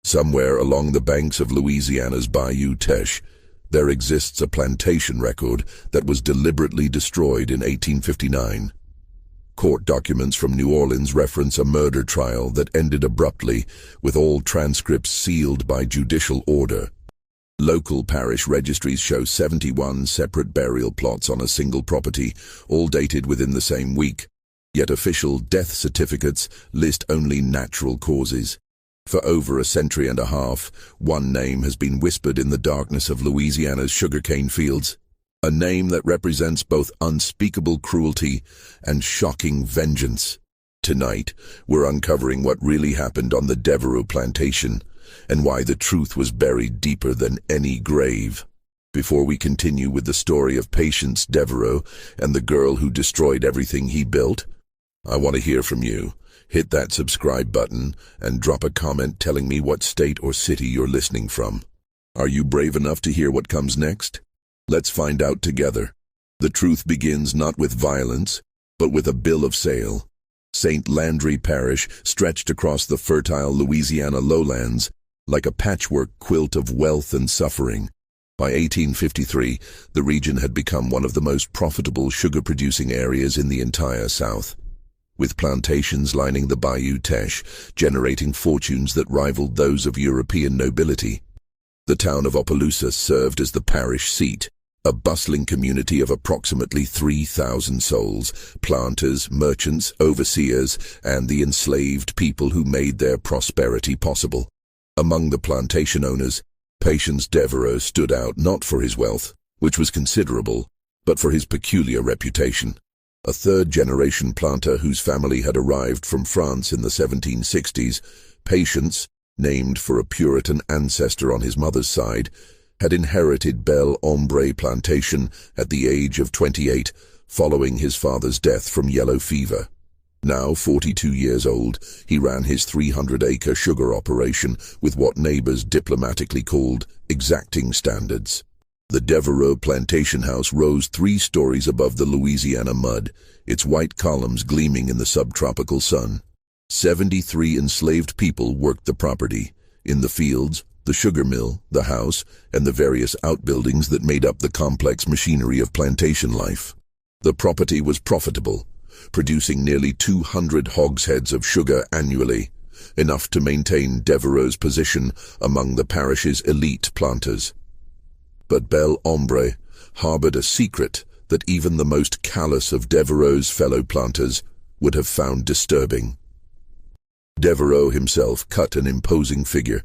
Somewhere along the banks of Louisiana's Bayou Teche, there exists a plantation record that was deliberately destroyed in 1859. Court documents from New Orleans reference a murder trial that ended abruptly, with all transcripts sealed by judicial order. Local parish registries show 71 separate burial plots on a single property, all dated within the same week, yet official death certificates list only natural causes. For over a century and a half, one name has been whispered in the darkness of Louisiana's sugarcane fields, a name that represents both unspeakable cruelty and shocking vengeance. Tonight, we're uncovering what really happened on the Devereaux plantation, and why the truth was buried deeper than any grave. Before we continue with the story of Patience Devereaux and the girl who destroyed everything he built, I want to hear from you. Hit that subscribe button and drop a comment telling me what state or city you're listening from. Are you brave enough to hear what comes next? Let's find out together. The truth begins not with violence, but with a bill of sale. St. Landry Parish stretched across the fertile Louisiana lowlands like a patchwork quilt of wealth and suffering. By 1853, the region had become one of the most profitable sugar-producing areas in the entire South, with plantations lining the Bayou Teche, generating fortunes that rivaled those of European nobility. The town of Opelousas served as the parish seat, a bustling community of approximately 3,000 souls, planters, merchants, overseers, and the enslaved people who made their prosperity possible. Among the plantation owners, Patience Devereaux stood out not for his wealth, which was considerable, but for his peculiar reputation. A third-generation planter whose family had arrived from France in the 1760s, Patience, named for a Puritan ancestor on his mother's side, had inherited Belle Ombre Plantation at the age of 28, following his father's death from yellow fever. Now 42 years old, he ran his 300-acre sugar operation with what neighbors diplomatically called exacting standards. The Devereaux plantation house rose 3 stories above the Louisiana mud, its white columns gleaming in the subtropical sun. 73 enslaved people worked the property, in the fields, the sugar mill, the house, and the various outbuildings that made up the complex machinery of plantation life. The property was profitable, producing nearly 200 hogsheads of sugar annually, enough to maintain Devereaux's position among the parish's elite planters. But Belle Ombre harbored a secret that even the most callous of Devereaux's fellow planters would have found disturbing. Devereaux himself cut an imposing figure,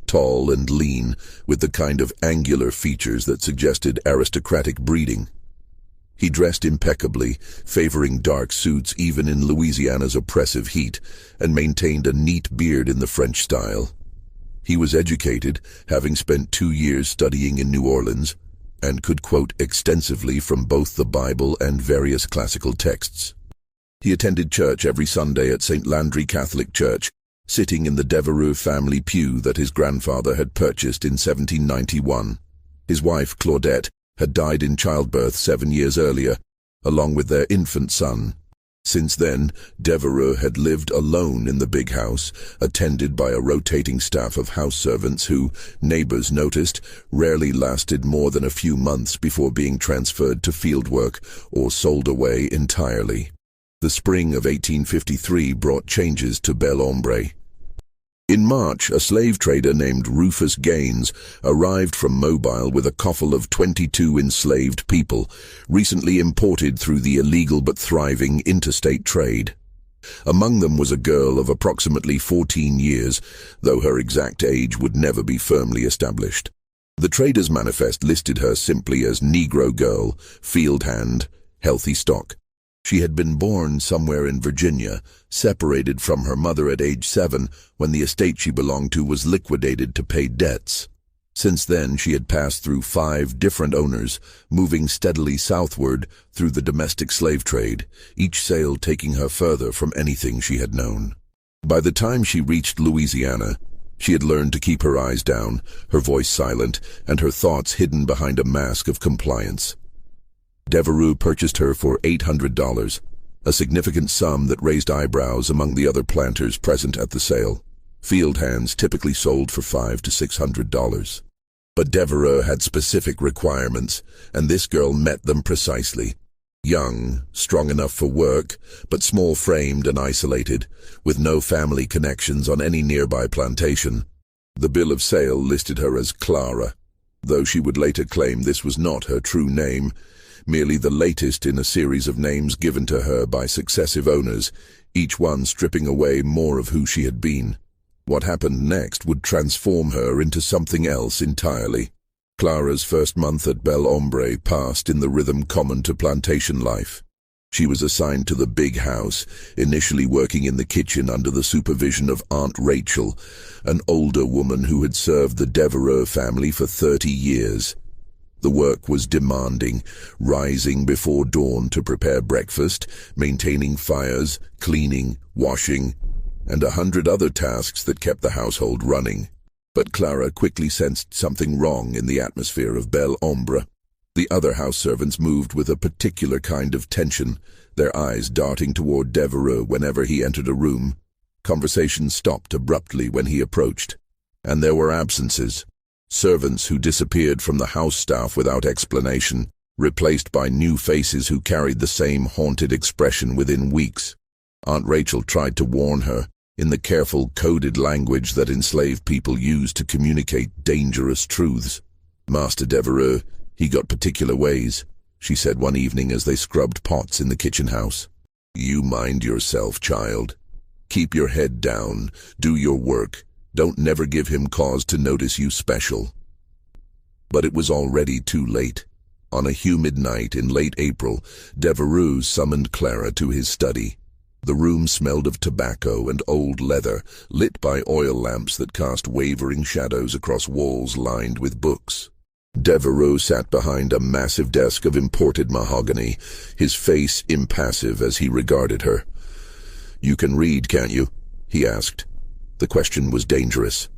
tall and lean, with the kind of angular features that suggested aristocratic breeding. He dressed impeccably, favoring dark suits even in Louisiana's oppressive heat, and maintained a neat beard in the French style. He was educated, having spent 2 years studying in New Orleans, and could quote extensively from both the Bible and various classical texts. He attended church every Sunday at St. Landry Catholic Church, sitting in the Devereaux family pew that his grandfather had purchased in 1791. His wife, Claudette, had died in childbirth 7 years earlier, along with their infant son. Since then, Devereaux had lived alone in the big house, attended by a rotating staff of house servants who, neighbors noticed, rarely lasted more than a few months before being transferred to fieldwork or sold away entirely. The spring of 1853 brought changes to Belle Ombre. In March, a slave trader named Rufus Gaines arrived from Mobile with a coffle of 22 enslaved people, recently imported through the illegal but thriving interstate trade. Among them was a girl of approximately 14 years, though her exact age would never be firmly established. The trader's manifest listed her simply as Negro girl, field hand, healthy stock. She had been born somewhere in Virginia, separated from her mother at age 7 when the estate she belonged to was liquidated to pay debts. Since then, she had passed through 5 different owners, moving steadily southward through the domestic slave trade, each sale taking her further from anything she had known. By the time she reached Louisiana, she had learned to keep her eyes down, her voice silent, and her thoughts hidden behind a mask of compliance. Devereaux purchased her for $800, a significant sum that raised eyebrows among the other planters present at the sale. Field hands typically sold for $500 to $600. But Devereux had specific requirements, and this girl met them precisely. Young, strong enough for work, but small-framed and isolated, with no family connections on any nearby plantation. The bill of sale listed her as Clara, though she would later claim this was not her true name, merely the latest in a series of names given to her by successive owners, each one stripping away more of who she had been. What happened next would transform her into something else entirely. Clara's first month at Bel Hombre passed in the rhythm common to plantation life. She was assigned to the big house, initially working in the kitchen under the supervision of Aunt Rachel, an older woman who had served the Devereux family for 30 years. The work was demanding, rising before dawn to prepare breakfast, maintaining fires, cleaning, washing, and 100 other tasks that kept the household running. But Clara quickly sensed something wrong in the atmosphere of Bel Hombre. The other house servants moved with a particular kind of tension, their eyes darting toward Devereux whenever he entered a room. Conversation stopped abruptly when he approached. And there were absences. Servants who disappeared from the house staff without explanation, replaced by new faces who carried the same haunted expression within weeks. Aunt Rachel tried to warn her, in the careful, coded language that enslaved people use to communicate dangerous truths. Master Devereux, he got particular ways, she said one evening as they scrubbed pots in the kitchen house. You mind yourself, child. Keep your head down, do your work. Don't never give him cause to notice you special. But it was already too late. On a humid night in late April, Devereux summoned Clara to his study. The room smelled of tobacco and old leather, lit by oil lamps that cast wavering shadows across walls lined with books. Devereux sat behind a massive desk of imported mahogany, his face impassive as he regarded her. You can read, can't you? He asked. The question was dangerous.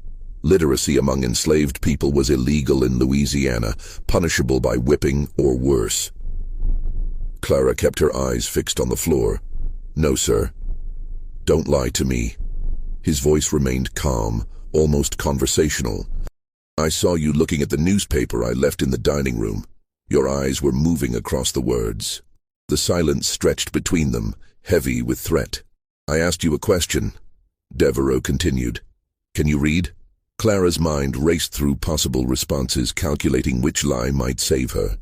Literacy among enslaved people was illegal in Louisiana, punishable by whipping or worse. Clara kept her eyes fixed on the floor. No, sir. Don't lie to me. His voice remained calm, almost conversational. I saw you looking at the newspaper I left in the dining room. Your eyes were moving across the words. The silence stretched between them, heavy with threat. I asked you a question. Devereux continued. Can you read? Clara's mind raced through possible responses, calculating which lie might save her.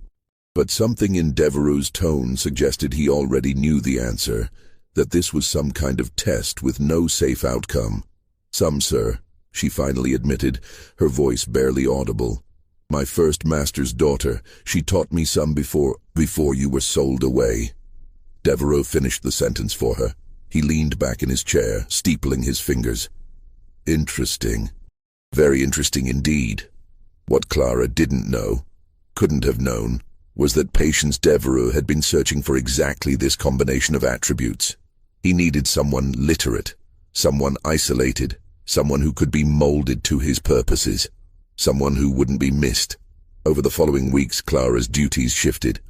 But something in Devereux's tone suggested he already knew the answer, that this was some kind of test with no safe outcome. Some, sir, she finally admitted, her voice barely audible. My first master's daughter, she taught me some before you were sold away. Devereux finished the sentence for her. He leaned back in his chair, steepling his fingers. Interesting. Very interesting indeed. What Clara didn't know, couldn't have known, was that Patience Devereux had been searching for exactly this combination of attributes. He needed someone literate, someone isolated, someone who could be molded to his purposes, someone who wouldn't be missed. Over the following weeks, Clara's duties shifted.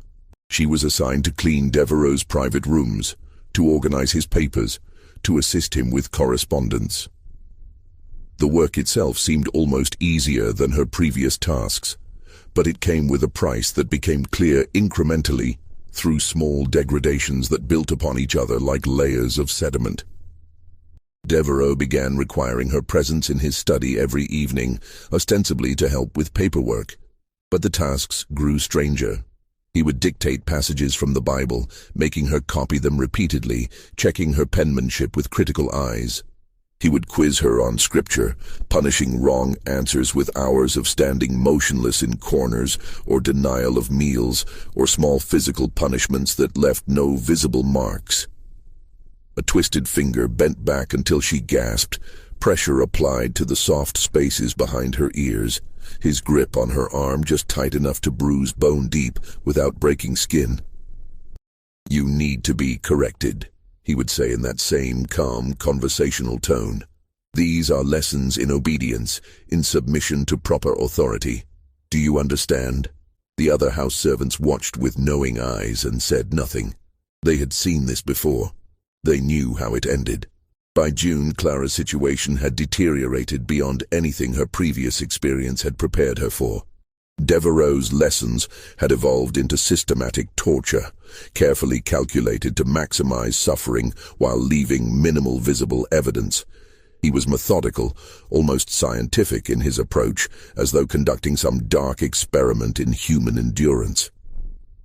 She was assigned to clean Devereux's private rooms, to organize his papers, to assist him with correspondence. The work itself seemed almost easier than her previous tasks, but it came with a price that became clear incrementally through small degradations that built upon each other like layers of sediment. Devereux began requiring her presence in his study every evening, ostensibly to help with paperwork. But the tasks grew stranger. He would dictate passages from the Bible, making her copy them repeatedly, checking her penmanship with critical eyes. He would quiz her on scripture, punishing wrong answers with hours of standing motionless in corners, or denial of meals, or small physical punishments that left no visible marks. A twisted finger bent back until she gasped, pressure applied to the soft spaces behind her ears, his grip on her arm just tight enough to bruise bone deep without breaking skin. You need to be corrected, he would say in that same calm, conversational tone. These are lessons in obedience, in submission to proper authority. Do you understand? The other house servants watched with knowing eyes and said nothing. They had seen this before. They knew how it ended. By June, Clara's situation had deteriorated beyond anything her previous experience had prepared her for. Devereaux's lessons had evolved into systematic torture, carefully calculated to maximize suffering while leaving minimal visible evidence. He was methodical, almost scientific in his approach, as though conducting some dark experiment in human endurance.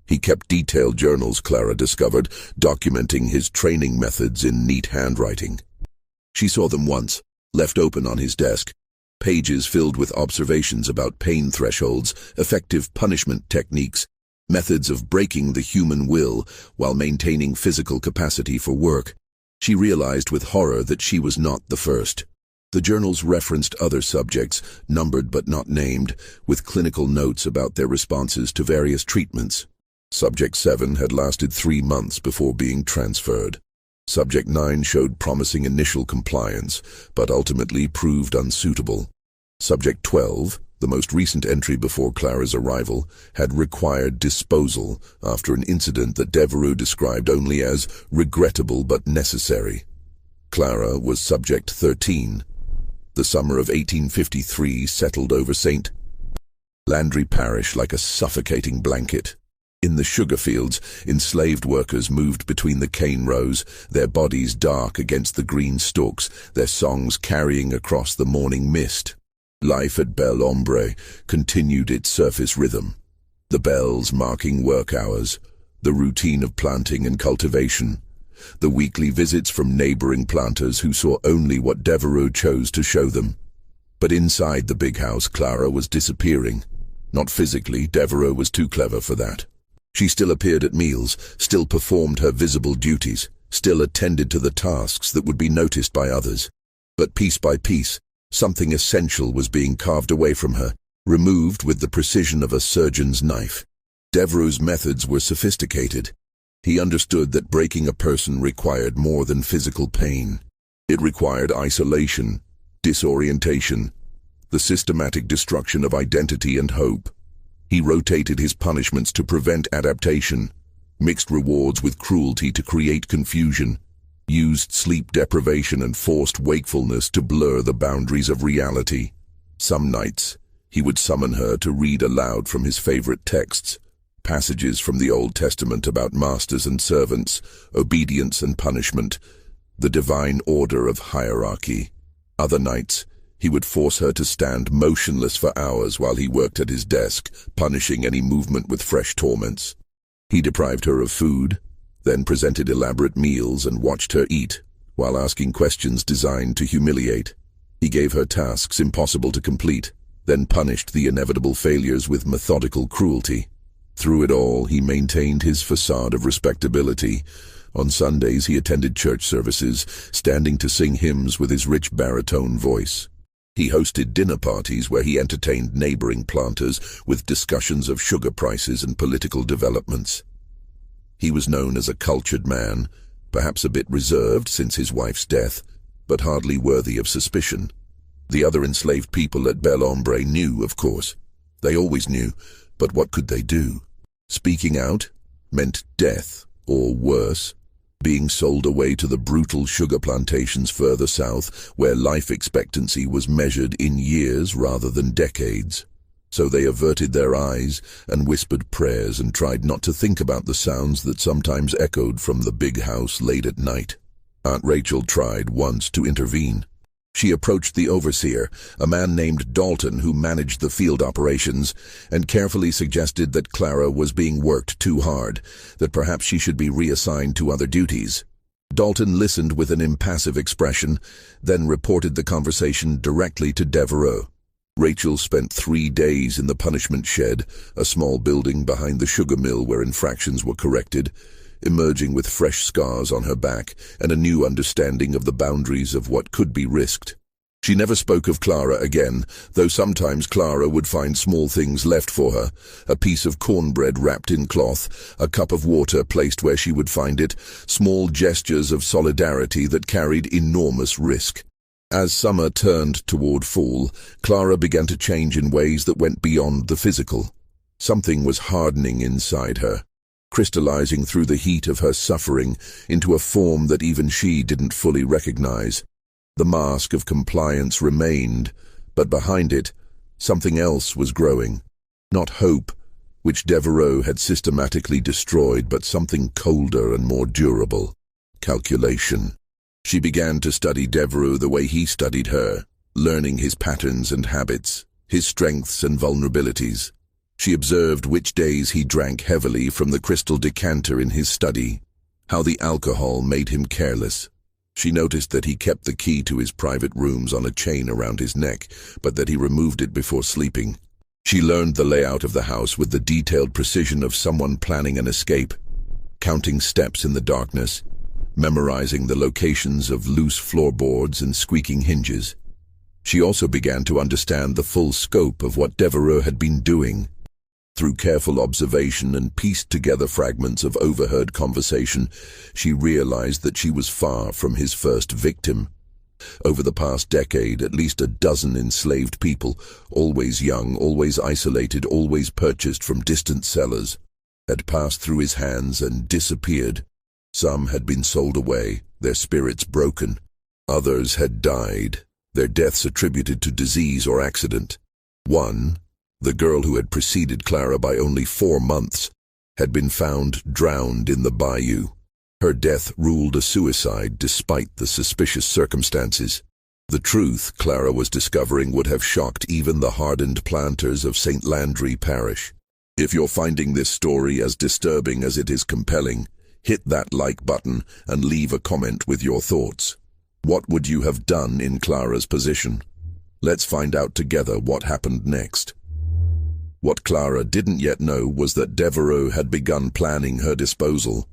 He kept detailed journals, Clara discovered, documenting his training methods in neat handwriting. She saw them once, left open on his desk, pages filled with observations about pain thresholds, effective punishment techniques, methods of breaking the human will while maintaining physical capacity for work. She realized with horror that she was not the first. The journals referenced other subjects, numbered but not named, with clinical notes about their responses to various treatments. Subject 7 had lasted 3 months before being transferred. Subject 9 showed promising initial compliance, but ultimately proved unsuitable. Subject 12, the most recent entry before Clara's arrival, had required disposal after an incident that Devereaux described only as regrettable but necessary. Clara was Subject 13. The summer of 1853 settled over St. Landry Parish like a suffocating blanket. In the sugar fields, enslaved workers moved between the cane rows, their bodies dark against the green stalks, their songs carrying across the morning mist. Life at Bel Ombre continued its surface rhythm. The bells marking work hours, the routine of planting and cultivation, the weekly visits from neighboring planters who saw only what Devereaux chose to show them. But inside the big house, Clara was disappearing. Not physically, Devereaux was too clever for that. She still appeared at meals, still performed her visible duties, still attended to the tasks that would be noticed by others. But piece by piece, something essential was being carved away from her, removed with the precision of a surgeon's knife. Devereaux's methods were sophisticated. He understood that breaking a person required more than physical pain. It required isolation, disorientation, the systematic destruction of identity and hope. He rotated his punishments to prevent adaptation, mixed rewards with cruelty to create confusion, used sleep deprivation and forced wakefulness to blur the boundaries of reality. Some nights, he would summon her to read aloud from his favorite texts, passages from the Old Testament about masters and servants, obedience and punishment, the divine order of hierarchy. Other nights, he would force her to stand motionless for hours while he worked at his desk, punishing any movement with fresh torments. He deprived her of food, then presented elaborate meals and watched her eat, while asking questions designed to humiliate. He gave her tasks impossible to complete, then punished the inevitable failures with methodical cruelty. Through it all, he maintained his facade of respectability. On Sundays, he attended church services, standing to sing hymns with his rich baritone voice. He hosted dinner parties where he entertained neighboring planters with discussions of sugar prices and political developments. He was known as a cultured man, perhaps a bit reserved since his wife's death, but hardly worthy of suspicion. The other enslaved people at Bel Ombre knew, of course. They always knew, but what could they do? Speaking out meant death, or worse, being sold away to the brutal sugar plantations further south, where life expectancy was measured in years rather than decades. So they averted their eyes and whispered prayers and tried not to think about the sounds that sometimes echoed from the big house late at night. Aunt Rachel tried once to intervene. She approached the overseer, a man named Dalton who managed the field operations, and carefully suggested that Clara was being worked too hard, that perhaps she should be reassigned to other duties. Dalton listened with an impassive expression, then reported the conversation directly to Devereaux. Rachel spent 3 days in the punishment shed, a small building behind the sugar mill where infractions were corrected, emerging with fresh scars on her back and a new understanding of the boundaries of what could be risked. She never spoke of Clara again, though sometimes Clara would find small things left for her, a piece of cornbread wrapped in cloth, a cup of water placed where she would find it, small gestures of solidarity that carried enormous risk. As summer turned toward fall, Clara began to change in ways that went beyond the physical. Something was hardening inside her. crystallizing through the heat of her suffering into a form that even she didn't fully recognize. The mask of compliance remained, but behind it, something else was growing. Not hope, which Devereux had systematically destroyed, but something colder and more durable. Calculation. She began to study Devereux the way he studied her, learning his patterns and habits, his strengths and vulnerabilities. She observed which days he drank heavily from the crystal decanter in his study, how the alcohol made him careless. She noticed that he kept the key to his private rooms on a chain around his neck, but that he removed it before sleeping. She learned the layout of the house with the detailed precision of someone planning an escape, counting steps in the darkness, memorizing the locations of loose floorboards and squeaking hinges. She also began to understand the full scope of what Devereux had been doing. Through careful observation and pieced together fragments of overheard conversation, she realized that she was far from his first victim. Over the past decade, at least a dozen enslaved people, always young, always isolated, always purchased from distant sellers, had passed through his hands and disappeared. Some had been sold away, their spirits broken. Others had died, their deaths attributed to disease or accident. One, the girl who had preceded Clara by only 4 months, had been found drowned in the bayou. Her death ruled a suicide despite the suspicious circumstances. The truth, Clara was discovering, would have shocked even the hardened planters of St. Landry Parish. If you're finding this story as disturbing as it is compelling, hit that like button and leave a comment with your thoughts. What would you have done in Clara's position? Let's find out together what happened next. What Clara didn't yet know was that Devereux had begun planning her disposal.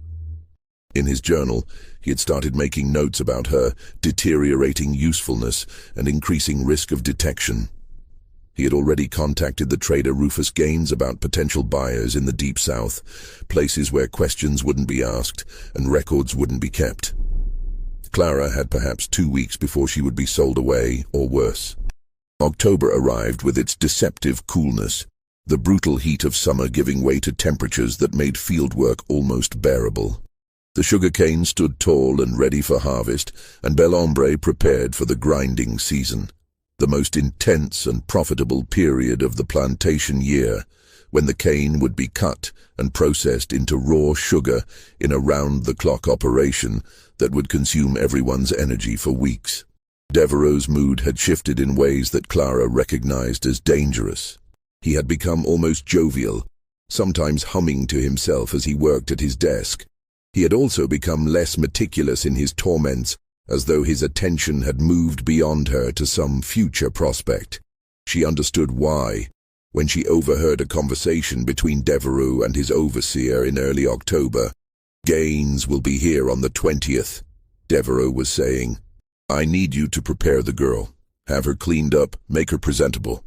In his journal, he had started making notes about her deteriorating usefulness and increasing risk of detection. He had already contacted the trader Rufus Gaines about potential buyers in the Deep South, places where questions wouldn't be asked and records wouldn't be kept. Clara had perhaps 2 weeks before she would be sold away, or worse. October arrived with its deceptive coolness, the brutal heat of summer giving way to temperatures that made fieldwork almost bearable. The sugarcane stood tall and ready for harvest, and Bel-Ombre prepared for the grinding season, the most intense and profitable period of the plantation year, when the cane would be cut and processed into raw sugar in a round-the-clock operation that would consume everyone's energy for weeks. Devereux's mood had shifted in ways that Clara recognized as dangerous. He had become almost jovial, sometimes humming to himself as he worked at his desk. He had also become less meticulous in his torments, as though his attention had moved beyond her to some future prospect. She understood why, when she overheard a conversation between Devereux and his overseer in early October. "Gaines will be here on the 20th, Devereux was saying. "I need you to prepare the girl. Have her cleaned up, make her presentable.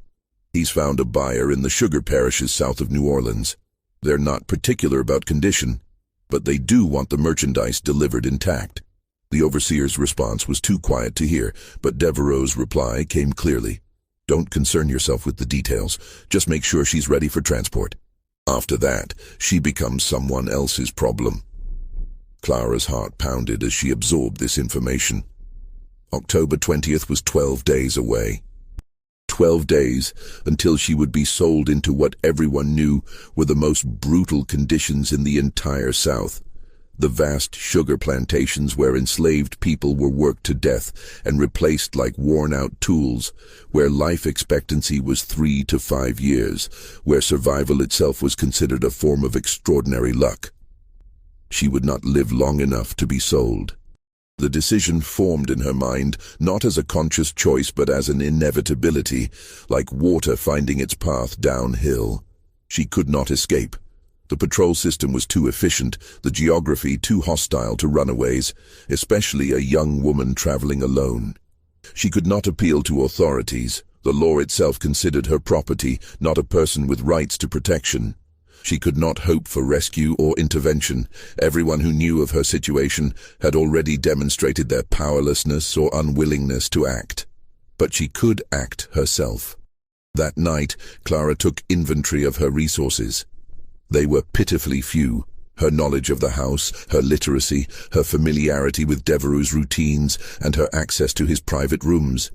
He's found a buyer in the sugar parishes south of New Orleans. They're not particular about condition, but they do want the merchandise delivered intact." The overseer's response was too quiet to hear, but Devereux's reply came clearly. "Don't concern yourself with the details. Just make sure she's ready for transport. After that, she becomes someone else's problem." Clara's heart pounded as she absorbed this information. October 20th was 12 days away. 12 days until she would be sold into what everyone knew were the most brutal conditions in the entire South. The vast sugar plantations where enslaved people were worked to death and replaced like worn-out tools, where life expectancy was 3 to 5 years, where survival itself was considered a form of extraordinary luck. She would not live long enough to be sold. The decision formed in her mind, not as a conscious choice but as an inevitability, like water finding its path downhill. She could not escape. The patrol system was too efficient, the geography too hostile to runaways, especially a young woman traveling alone. She could not appeal to authorities. The law itself considered her property, not a person with rights to protection. She could not hope for rescue or intervention. Everyone who knew of her situation had already demonstrated their powerlessness or unwillingness to act. But she could act herself. That night, Clara took inventory of her resources. They were pitifully few, Her knowledge of the house, her literacy, her familiarity with Devereux's routines, and her access to his private rooms.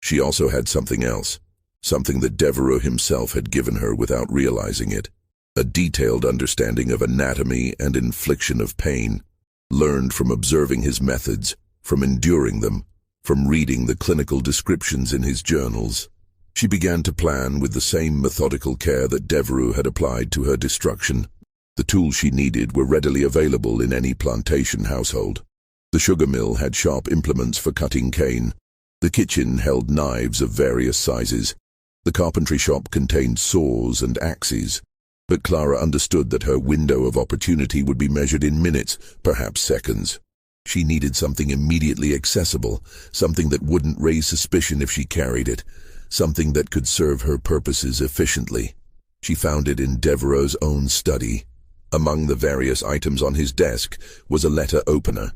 She also had something else, something that Devereux himself had given her without realizing it. A detailed understanding of anatomy and infliction of pain, learned from observing his methods, from enduring them, from reading the clinical descriptions in his journals. She began to plan with the same methodical care that Devereux had applied to her destruction. The tools she needed were readily available in any plantation household. The sugar mill had sharp implements for cutting cane. The kitchen held knives of various sizes. The carpentry shop contained saws and axes. But Clara understood that her window of opportunity would be measured in minutes, perhaps seconds. She needed something immediately accessible, something that wouldn't raise suspicion if she carried it, something that could serve her purposes efficiently. She found it in Devereux's own study. Among the various items on his desk was a letter opener,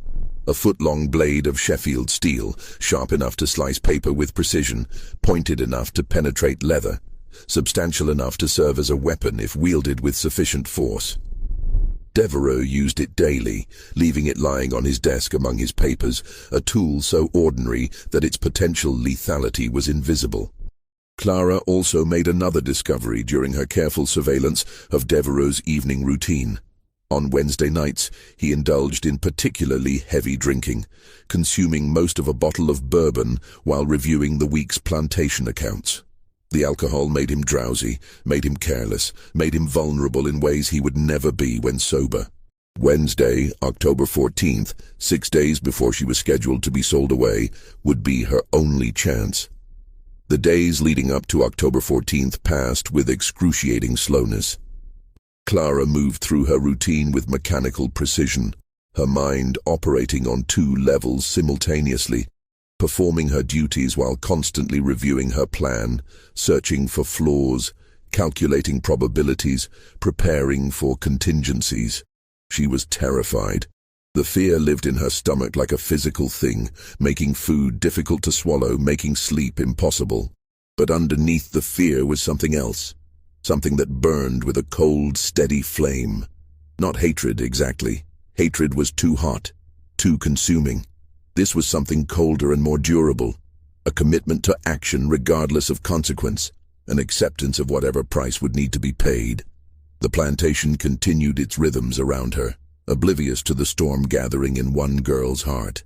a foot-long blade of Sheffield steel, sharp enough to slice paper with precision, pointed enough to penetrate leather, substantial enough to serve as a weapon if wielded with sufficient force. Devereux used it daily, leaving it lying on his desk among his papers, a tool so ordinary that its potential lethality was invisible. Clara also made another discovery during her careful surveillance of Devereux's evening routine. On Wednesday nights, he indulged in particularly heavy drinking, consuming most of a bottle of bourbon while reviewing the week's plantation accounts. The alcohol made him drowsy, made him careless, made him vulnerable in ways he would never be when sober. Wednesday, October 14th, 6 days before she was scheduled to be sold away, would be her only chance. The days leading up to October 14th passed with excruciating slowness. Clara moved through her routine with mechanical precision, her mind operating on 2 levels simultaneously, performing her duties while constantly reviewing her plan, searching for flaws, calculating probabilities, preparing for contingencies. She was terrified. The fear lived in her stomach like a physical thing, making food difficult to swallow, making sleep impossible. But underneath the fear was something else, something that burned with a cold, steady flame. Not hatred, exactly. Hatred was too hot, too consuming. This was something colder and more durable, a commitment to action regardless of consequence, an acceptance of whatever price would need to be paid. The plantation continued its rhythms around her, oblivious to the storm gathering in one girl's heart.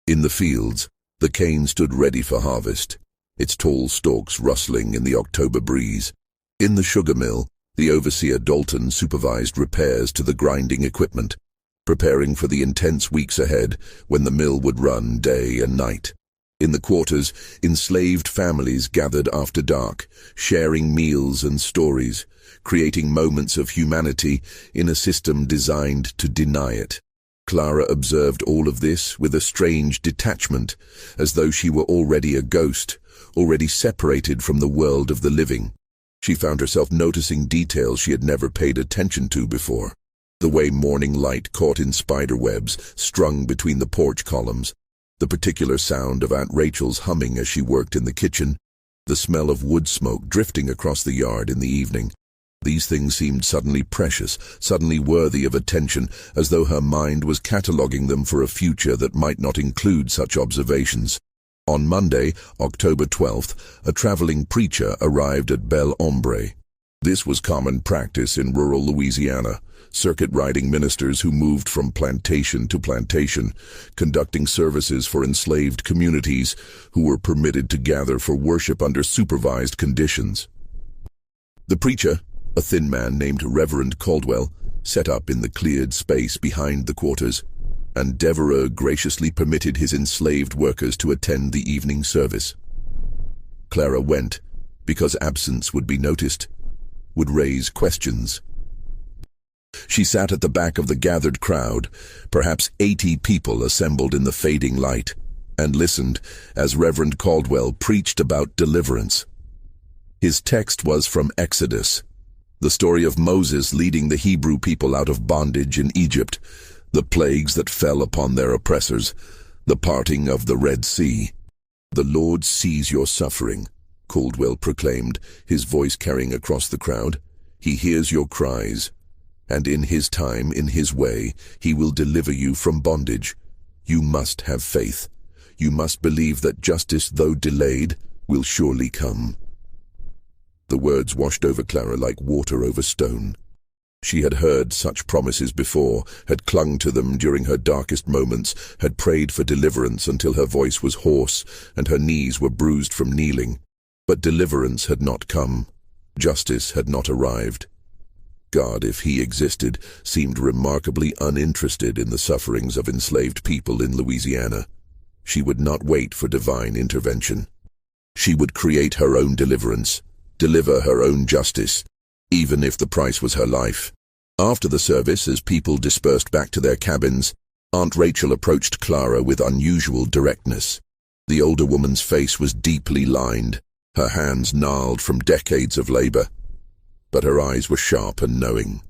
In the fields, the cane stood ready for harvest, its tall stalks rustling in the October breeze. In the sugar mill, the overseer Dalton supervised repairs to the grinding equipment, preparing for the intense weeks ahead when the mill would run day and night. In the quarters, enslaved families gathered after dark, sharing meals and stories, creating moments of humanity in a system designed to deny it. Clara observed all of this with a strange detachment, as though she were already a ghost, already separated from the world of the living. She found herself noticing details she had never paid attention to before. The way morning light caught in spider webs strung between the porch columns, the particular sound of Aunt Rachel's humming as she worked in the kitchen, the smell of wood smoke drifting across the yard in the evening. These things seemed suddenly precious, suddenly worthy of attention, as though her mind was cataloguing them for a future that might not include such observations. On Monday, October 12th, a traveling preacher arrived at Bel Ombre. This was common practice in rural Louisiana, circuit-riding ministers who moved from plantation to plantation, conducting services for enslaved communities who were permitted to gather for worship under supervised conditions. The preacher, a thin man named Reverend Caldwell, set up in the cleared space behind the quarters, and Devereux graciously permitted his enslaved workers to attend the evening service. Clara went, because absence would be noticed, would raise questions. She sat at the back of the gathered crowd, perhaps 80 people assembled in the fading light, and listened as Reverend Caldwell preached about deliverance. His text was from Exodus, the story of Moses leading the Hebrew people out of bondage in Egypt, the plagues that fell upon their oppressors, the parting of the Red Sea. "The Lord sees your suffering," Caldwell proclaimed, his voice carrying across the crowd. "He hears your cries. And in his time, in his way, he will deliver you from bondage. You must have faith. You must believe that justice, though delayed, will surely come." The words washed over Clara like water over stone. She had heard such promises before, had clung to them during her darkest moments, had prayed for deliverance until her voice was hoarse and her knees were bruised from kneeling. But deliverance had not come. Justice had not arrived. God, if he existed, seemed remarkably uninterested in the sufferings of enslaved people in Louisiana. She would not wait for divine intervention. She would create her own deliverance, deliver her own justice, even if the price was her life. After the service, as people dispersed back to their cabins, Aunt Rachel approached Clara with unusual directness. The older woman's face was deeply lined, her hands gnarled from decades of labor, but her eyes were sharp and knowing.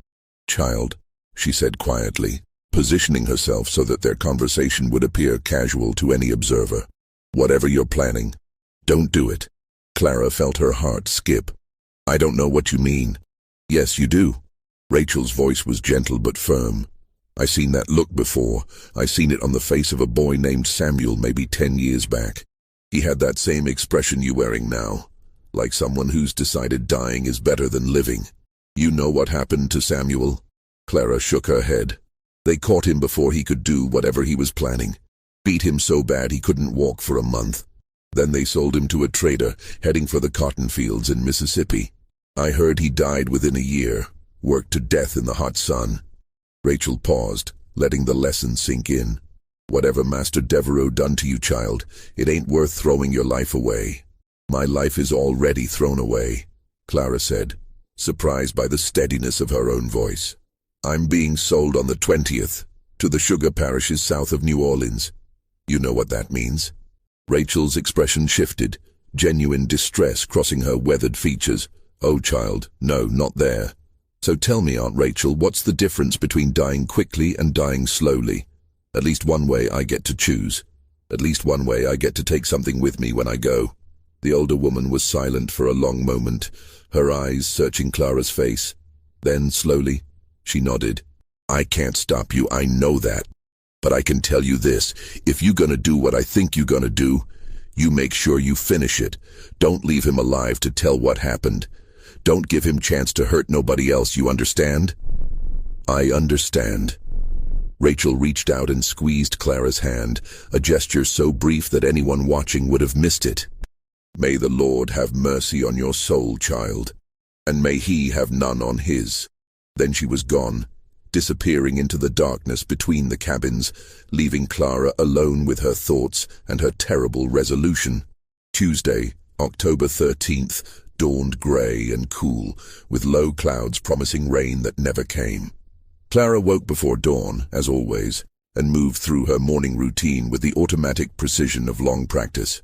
"Child," she said quietly, positioning herself so that their conversation would appear casual to any observer. "Whatever you're planning, don't do it." Clara felt her heart skip. "I don't know what you mean." "Yes, you do." Rachel's voice was gentle but firm. "I seen that look before. I seen it on the face of a boy named Samuel maybe 10 years back. He had that same expression you're wearing now, like someone who's decided dying is better than living. You know what happened to Samuel?" Clara shook her head. "They caught him before he could do whatever he was planning. Beat him so bad he couldn't walk for a month. Then they sold him to a trader heading for the cotton fields in Mississippi. I heard he died within a year, worked to death in the hot sun." Rachel paused, letting the lesson sink in. "Whatever Master Devereaux done to you, child, it ain't worth throwing your life away." "My life is already thrown away," Clara said, surprised by the steadiness of her own voice. "I'm being sold on the 20th, to the sugar parishes south of New Orleans. You know what that means." Rachel's expression shifted, genuine distress crossing her weathered features. "Oh, child, no, not there. So tell me, Aunt Rachel, what's the difference between dying quickly and dying slowly? At least one way I get to choose. At least one way I get to take something with me when I go." The older woman was silent for a long moment, her eyes searching Clara's face. Then, slowly, she nodded. "I can't stop you, I know that. But I can tell you this, if you're gonna do what I think you're gonna do, you make sure you finish it. Don't leave him alive to tell what happened. Don't give him chance to hurt nobody else, you understand?" "I understand." Rachel reached out and squeezed Clara's hand, a gesture so brief that anyone watching would have missed it. "May the Lord have mercy on your soul, child, and may he have none on his." Then she was gone, disappearing into the darkness between the cabins, leaving Clara alone with her thoughts and her terrible resolution. Tuesday, October 13th, dawned grey and cool, with low clouds promising rain that never came. Clara woke before dawn, as always, and moved through her morning routine with the automatic precision of long practice.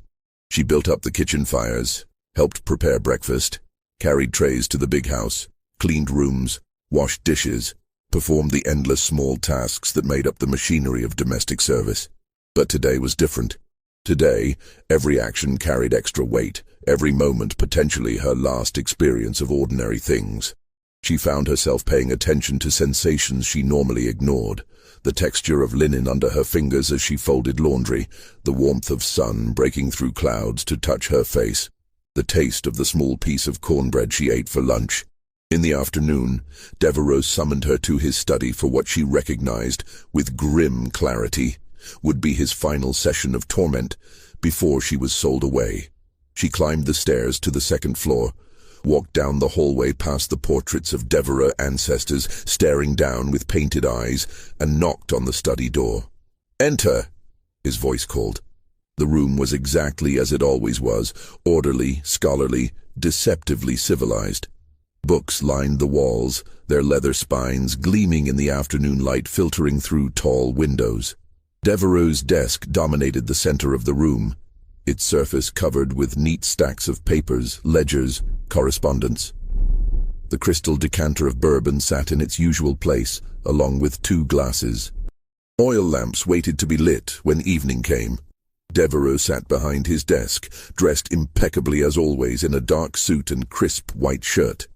She built up the kitchen fires, helped prepare breakfast, carried trays to the big house, cleaned rooms, washed dishes, performed the endless small tasks that made up the machinery of domestic service. But today was different. Today, every action carried extra weight, every moment potentially her last experience of ordinary things. She found herself paying attention to sensations she normally ignored, the texture of linen under her fingers as she folded laundry, the warmth of sun breaking through clouds to touch her face, the taste of the small piece of cornbread she ate for lunch. In the afternoon, Devereaux summoned her to his study for what she recognized, with grim clarity, would be his final session of torment before she was sold away. She climbed the stairs to the second floor, walked down the hallway past the portraits of Devereaux ancestors staring down with painted eyes, and knocked on the study door. "Enter," his voice called. The room was exactly as it always was, orderly, scholarly, deceptively civilized. Books lined the walls, their leather spines gleaming in the afternoon light filtering through tall windows. Devereaux's desk dominated the center of the room, its surface covered with neat stacks of papers, ledgers, correspondence. The crystal decanter of bourbon sat in its usual place, along with 2 glasses. Oil lamps waited to be lit when evening came. Devereaux sat behind his desk, dressed impeccably as always in a dark suit and crisp white shirt.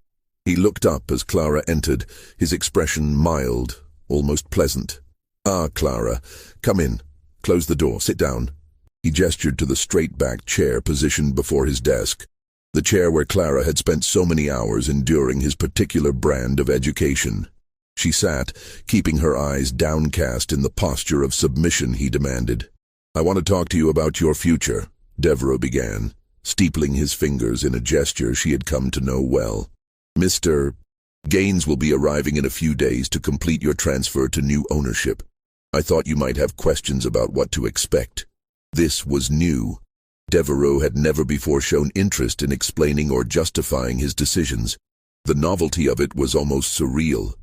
He looked up as Clara entered, his expression mild, almost pleasant. "Ah, Clara, come in. Close the door. Sit down." He gestured to the straight-backed chair positioned before his desk, the chair where Clara had spent so many hours enduring his particular brand of education. She sat, keeping her eyes downcast in the posture of submission he demanded. "I want to talk to you about your future," Devereux began, steepling his fingers in a gesture she had come to know well. "Mr. Gaines will be arriving in a few days to complete your transfer to new ownership. I thought you might have questions about what to expect." This was new. Devereux had never before shown interest in explaining or justifying his decisions. The novelty of it was almost surreal.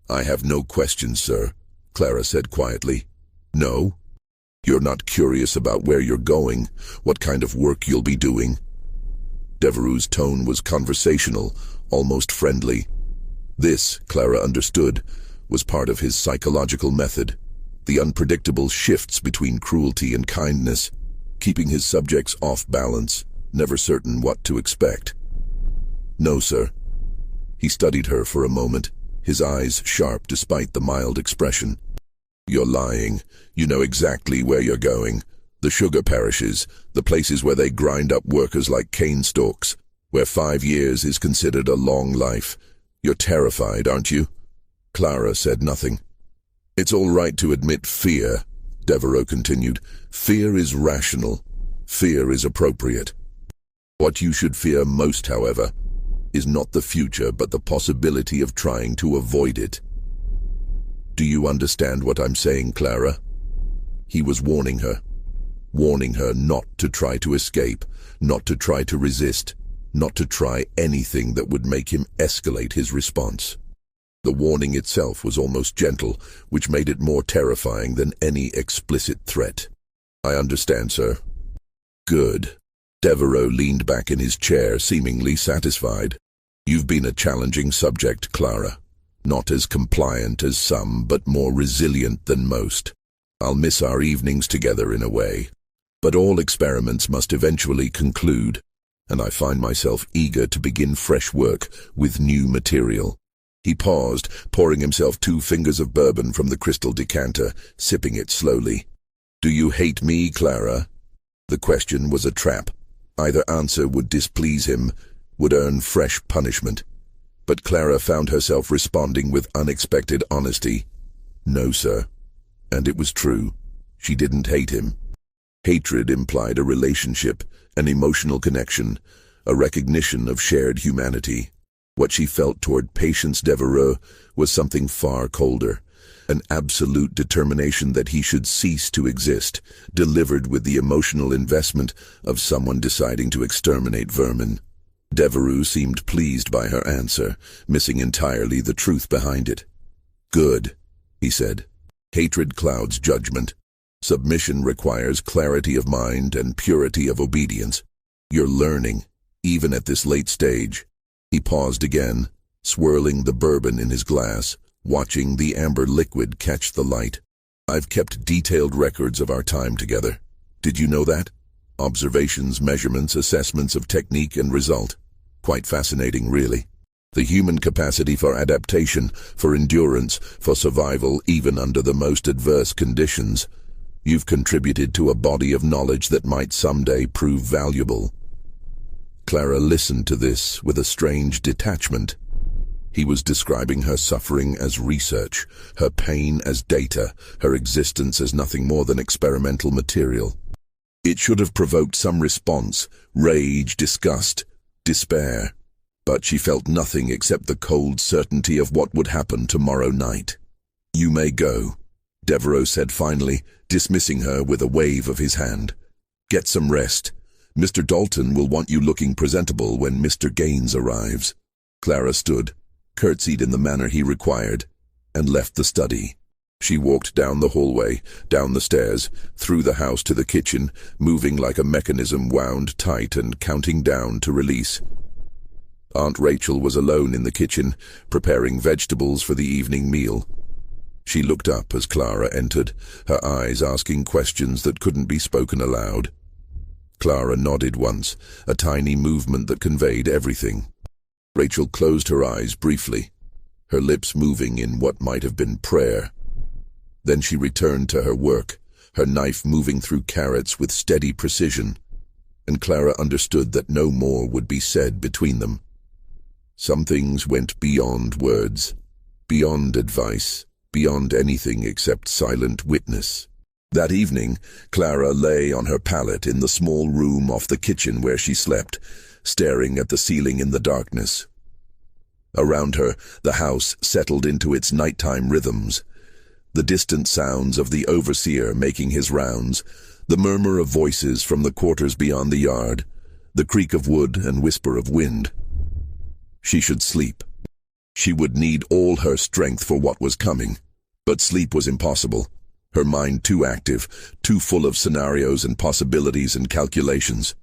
"I have no questions, sir," Clara said quietly. "No? You're not curious about where you're going, what kind of work you'll be doing?" Devereux's tone was conversational, almost friendly. This, Clara understood, was part of his psychological method, the unpredictable shifts between cruelty and kindness, keeping his subjects off balance, never certain what to expect. "No, sir." He studied her for a moment, his eyes sharp despite the mild expression. "You're lying. You know exactly where you're going. The sugar parishes, the places where they grind up workers like cane stalks, where 5 years is considered a long life. You're terrified, aren't you?" Clara said nothing. "It's all right to admit fear," Devereux continued. "Fear is rational. Fear is appropriate. What you should fear most, however, is not the future but the possibility of trying to avoid it. Do you understand what I'm saying, Clara?" He was warning her not to try to escape, not to try to resist, not to try anything that would make him escalate his response. The warning itself was almost gentle, which made it more terrifying than any explicit threat. "I understand, sir." "Good." Devereux leaned back in his chair, seemingly satisfied. "You've been a challenging subject, Clara. Not as compliant as some, but more resilient than most. I'll miss our evenings together in a way. But all experiments must eventually conclude, and I find myself eager to begin fresh work with new material." He paused, pouring himself 2 fingers of bourbon from the crystal decanter, sipping it slowly. "Do you hate me, Clara?" The question was a trap. Either answer would displease him, would earn fresh punishment. But Clara found herself responding with unexpected honesty. "No, sir." And it was true. She didn't hate him. Hatred implied a relationship, an emotional connection, a recognition of shared humanity. What she felt toward Patience Devereux was something far colder, an absolute determination that he should cease to exist, delivered with the emotional investment of someone deciding to exterminate vermin. Devereux seemed pleased by her answer, missing entirely the truth behind it. "Good," he said. "Hatred clouds judgment. Submission requires clarity of mind and purity of obedience. You're learning, even at this late stage." He paused again, swirling the bourbon in his glass, watching the amber liquid catch the light. "I've kept detailed records of our time together. Did you know that? Observations, measurements, assessments of technique and result. Quite fascinating, really. The human capacity for adaptation, for endurance, for survival even under the most adverse conditions. You've contributed to a body of knowledge that might someday prove valuable." Clara listened to this with a strange detachment. He was describing her suffering as research, her pain as data, her existence as nothing more than experimental material. It should have provoked some response, rage, disgust, despair. But she felt nothing except the cold certainty of what would happen tomorrow night. "You may go," Devereux said finally, dismissing her with a wave of his hand. "Get some rest. Mr. Dalton will want you looking presentable when Mr. Gaines arrives." Clara stood, curtsied in the manner he required, and left the study. She walked down the hallway, down the stairs, through the house to the kitchen, moving like a mechanism wound tight and counting down to release. Aunt Rachel was alone in the kitchen, preparing vegetables for the evening meal. She looked up as Clara entered, her eyes asking questions that couldn't be spoken aloud. Clara nodded once, a tiny movement that conveyed everything. Rachel closed her eyes briefly, her lips moving in what might have been prayer. Then she returned to her work, her knife moving through carrots with steady precision, and Clara understood that no more would be said between them. Some things went beyond words, beyond advice, beyond anything except silent witness. That evening, Clara lay on her pallet in the small room off the kitchen where she slept, staring at the ceiling in the darkness. Around her, the house settled into its nighttime rhythms. The distant sounds of the overseer making his rounds, the murmur of voices from the quarters beyond the yard, the creak of wood and whisper of wind. She should sleep. She would need all her strength for what was coming, but sleep was impossible. Her mind too active, too full of scenarios and possibilities and calculations.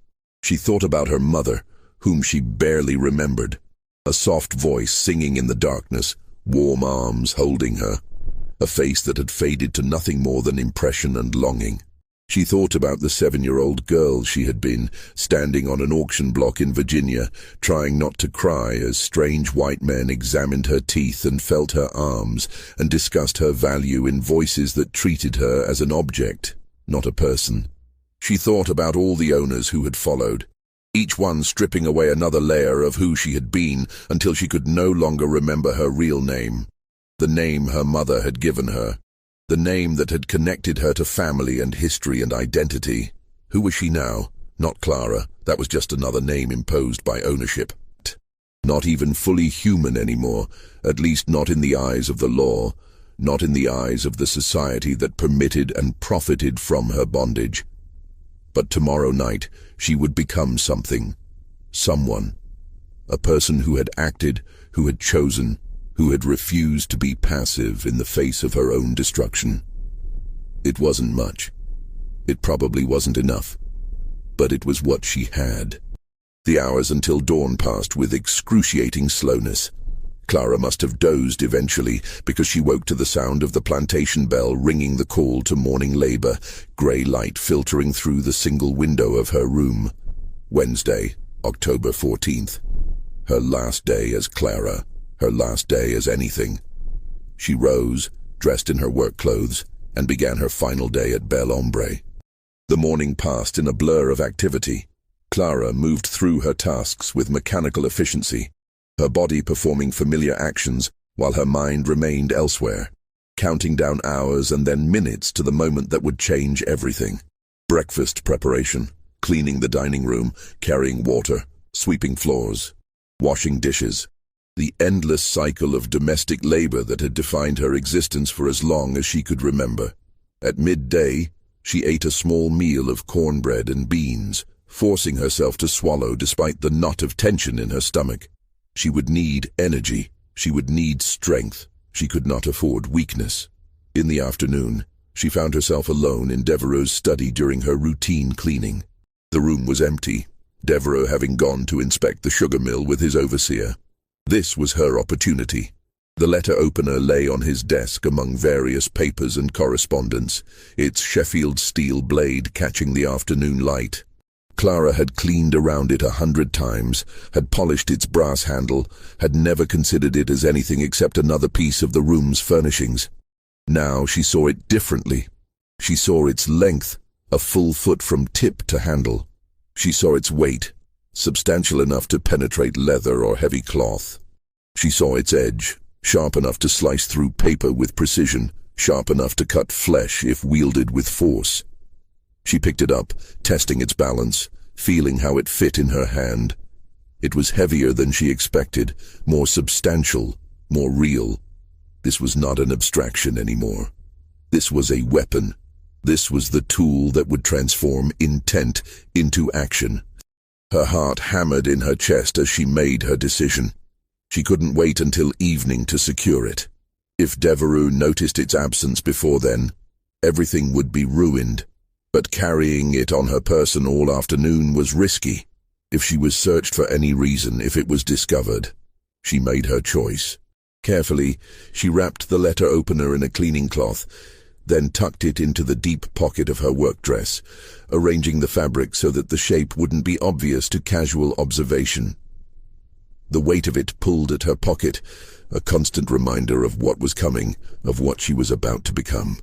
She thought about her mother, whom she barely remembered. A soft voice singing in the darkness, warm arms holding her. A face that had faded to nothing more than impression and longing. She thought about the 7-year-old girl she had been, standing on an auction block in Virginia, trying not to cry as strange white men examined her teeth and felt her arms and discussed her value in voices that treated her as an object, not a person. She thought about all the owners who had followed, each one stripping away another layer of who she had been until she could no longer remember her real name, the name her mother had given her. The name that had connected her to family and history and identity. Who was she now? Not Clara. That was just another name imposed by ownership. Not even fully human anymore, at least not in the eyes of the law, not in the eyes of the society that permitted and profited from her bondage. But tomorrow night she would become something. Someone. A person who had acted, who had chosen, who had refused to be passive in the face of her own destruction. It wasn't much. It probably wasn't enough. But it was what she had. The hours until dawn passed with excruciating slowness. Clara must have dozed eventually, because she woke to the sound of the plantation bell ringing the call to morning labor, grey light filtering through the single window of her room. Wednesday, October 14th. Her last day as Clara. Her last day as anything. She rose, dressed in her work clothes, and began her final day at Bel Ombre. The morning passed in a blur of activity. Clara moved through her tasks with mechanical efficiency, her body performing familiar actions while her mind remained elsewhere, counting down hours and then minutes to the moment that would change everything. Breakfast preparation, cleaning the dining room, carrying water, sweeping floors, washing dishes. The endless cycle of domestic labor that had defined her existence for as long as she could remember. At midday, she ate a small meal of cornbread and beans, forcing herself to swallow despite the knot of tension in her stomach. She would need energy. She would need strength. She could not afford weakness. In the afternoon, she found herself alone in Devereux's study during her routine cleaning. The room was empty, Devereux having gone to inspect the sugar mill with his overseer. This was her opportunity. The letter opener lay on his desk among various papers and correspondence, its Sheffield steel blade catching the afternoon light. Clara had cleaned around it 100 times, had polished its brass handle, had never considered it as anything except another piece of the room's furnishings. Now she saw it differently. She saw its length, a full foot from tip to handle. She saw its weight, substantial enough to penetrate leather or heavy cloth. She saw its edge, sharp enough to slice through paper with precision, sharp enough to cut flesh if wielded with force. She picked it up, testing its balance, feeling how it fit in her hand. It was heavier than she expected, more substantial, more real. This was not an abstraction anymore. This was a weapon. This was the tool that would transform intent into action. Her heart hammered in her chest as she made her decision. She couldn't wait until evening to secure it. If Devereux noticed its absence before then, everything would be ruined. But carrying it on her person all afternoon was risky. If she was searched for any reason, if it was discovered, she made her choice. Carefully, she wrapped the letter opener in a cleaning cloth, then tucked it into the deep pocket of her work dress, arranging the fabric so that the shape wouldn't be obvious to casual observation. The weight of it pulled at her pocket, a constant reminder of what was coming, of what she was about to become.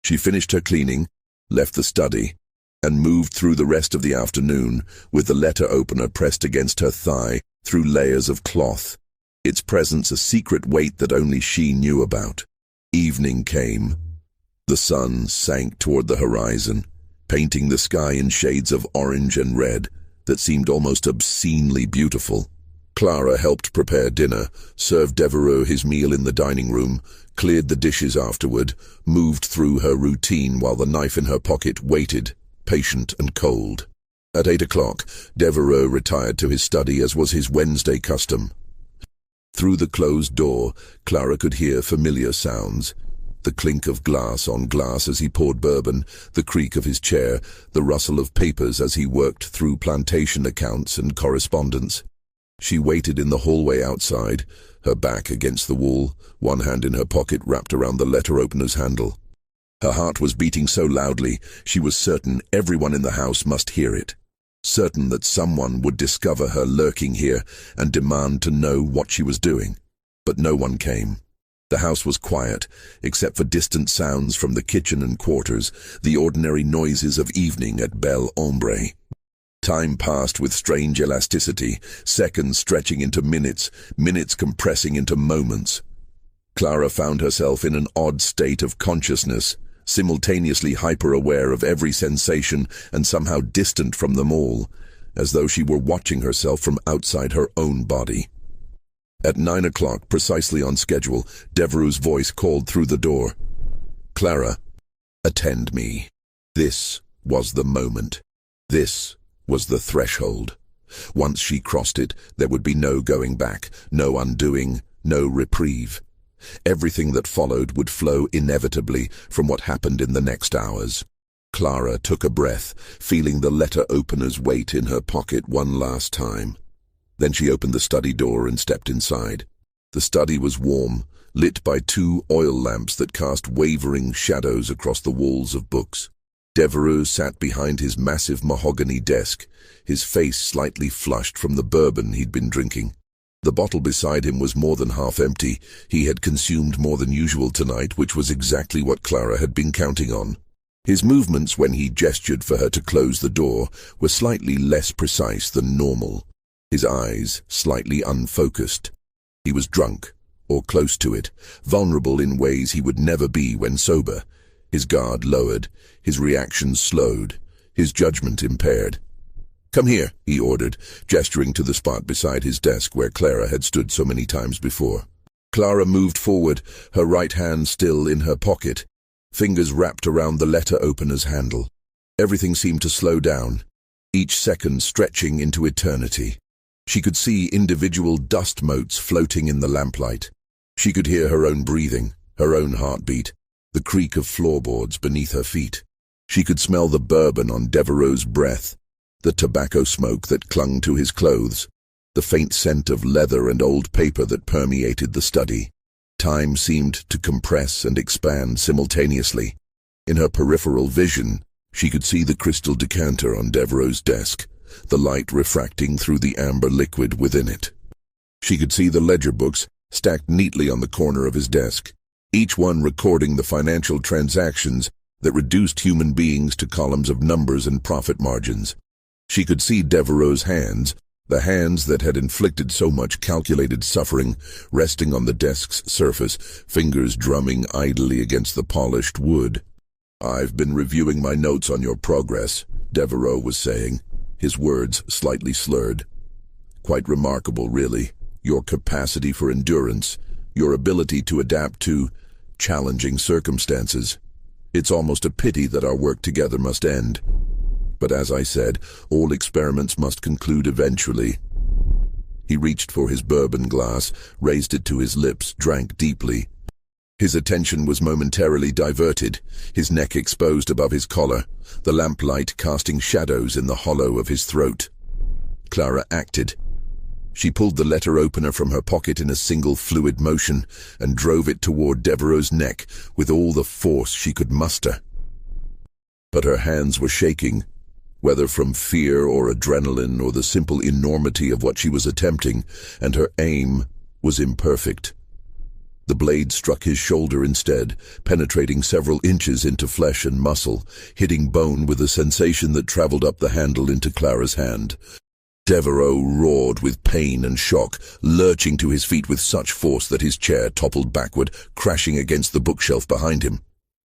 She finished her cleaning, left the study, and moved through the rest of the afternoon with the letter opener pressed against her thigh through layers of cloth, its presence a secret weight that only she knew about. Evening came. The sun sank toward the horizon, painting the sky in shades of orange and red that seemed almost obscenely beautiful. Clara helped prepare dinner, served Devereux his meal in the dining room, cleared the dishes afterward, moved through her routine while the knife in her pocket waited, patient and cold. At 8 o'clock, Devereux retired to his study as was his Wednesday custom. Through the closed door, Clara could hear familiar sounds. The clink of glass on glass as he poured bourbon, the creak of his chair, the rustle of papers as he worked through plantation accounts and correspondence. She waited in the hallway outside, her back against the wall, one hand in her pocket wrapped around the letter opener's handle. Her heart was beating so loudly, she was certain everyone in the house must hear it. Certain that someone would discover her lurking here and demand to know what she was doing. But no one came. The house was quiet, except for distant sounds from the kitchen and quarters, the ordinary noises of evening at Belle Ombre. Time passed with strange elasticity, seconds stretching into minutes, minutes compressing into moments. Clara found herself in an odd state of consciousness, simultaneously hyper-aware of every sensation and somehow distant from them all, as though she were watching herself from outside her own body. At 9 o'clock, precisely on schedule, Devereux's voice called through the door. "Clara, attend me." This was the moment. This was the threshold. Once she crossed it, there would be no going back, no undoing, no reprieve. Everything that followed would flow inevitably from what happened in the next hours. Clara took a breath, feeling the letter opener's weight in her pocket one last time. Then she opened the study door and stepped inside. The study was warm, lit by 2 oil lamps that cast wavering shadows across the walls of books. Devereux sat behind his massive mahogany desk, his face slightly flushed from the bourbon he'd been drinking. The bottle beside him was more than half empty. He had consumed more than usual tonight, which was exactly what Clara had been counting on. His movements when he gestured for her to close the door were slightly less precise than normal. His eyes slightly unfocused. He was drunk, or close to it, vulnerable in ways he would never be when sober. His guard lowered, his reactions slowed, his judgment impaired. "Come here," he ordered, gesturing to the spot beside his desk where Clara had stood so many times before. Clara moved forward, her right hand still in her pocket, fingers wrapped around the letter opener's handle. Everything seemed to slow down, each second stretching into eternity. She could see individual dust motes floating in the lamplight. She could hear her own breathing, her own heartbeat, the creak of floorboards beneath her feet. She could smell the bourbon on Devereux's breath, the tobacco smoke that clung to his clothes, the faint scent of leather and old paper that permeated the study. Time seemed to compress and expand simultaneously. In her peripheral vision, she could see the crystal decanter on Devereux's desk, the light refracting through the amber liquid within it. She could see the ledger books stacked neatly on the corner of his desk, each one recording the financial transactions that reduced human beings to columns of numbers and profit margins. She could see Devereux's hands, the hands that had inflicted so much calculated suffering, resting on the desk's surface, fingers drumming idly against the polished wood. "I've been reviewing my notes on your progress," Devereux was saying, his words slightly slurred. "Quite remarkable, really. Your capacity for endurance, your ability to adapt to challenging circumstances. It's almost a pity that our work together must end. But as I said, all experiments must conclude eventually." He reached for his bourbon glass, raised it to his lips, drank deeply. His attention was momentarily diverted, his neck exposed above his collar, the lamplight casting shadows in the hollow of his throat. Clara acted. She pulled the letter opener from her pocket in a single fluid motion and drove it toward Devereux's neck with all the force she could muster. But her hands were shaking. whether from fear or adrenaline or the simple enormity of what she was attempting, and her aim was imperfect. The blade struck his shoulder instead, penetrating several inches into flesh and muscle, hitting bone with a sensation that traveled up the handle into Clara's hand. Devereaux roared with pain and shock, lurching to his feet with such force that his chair toppled backward, crashing against the bookshelf behind him.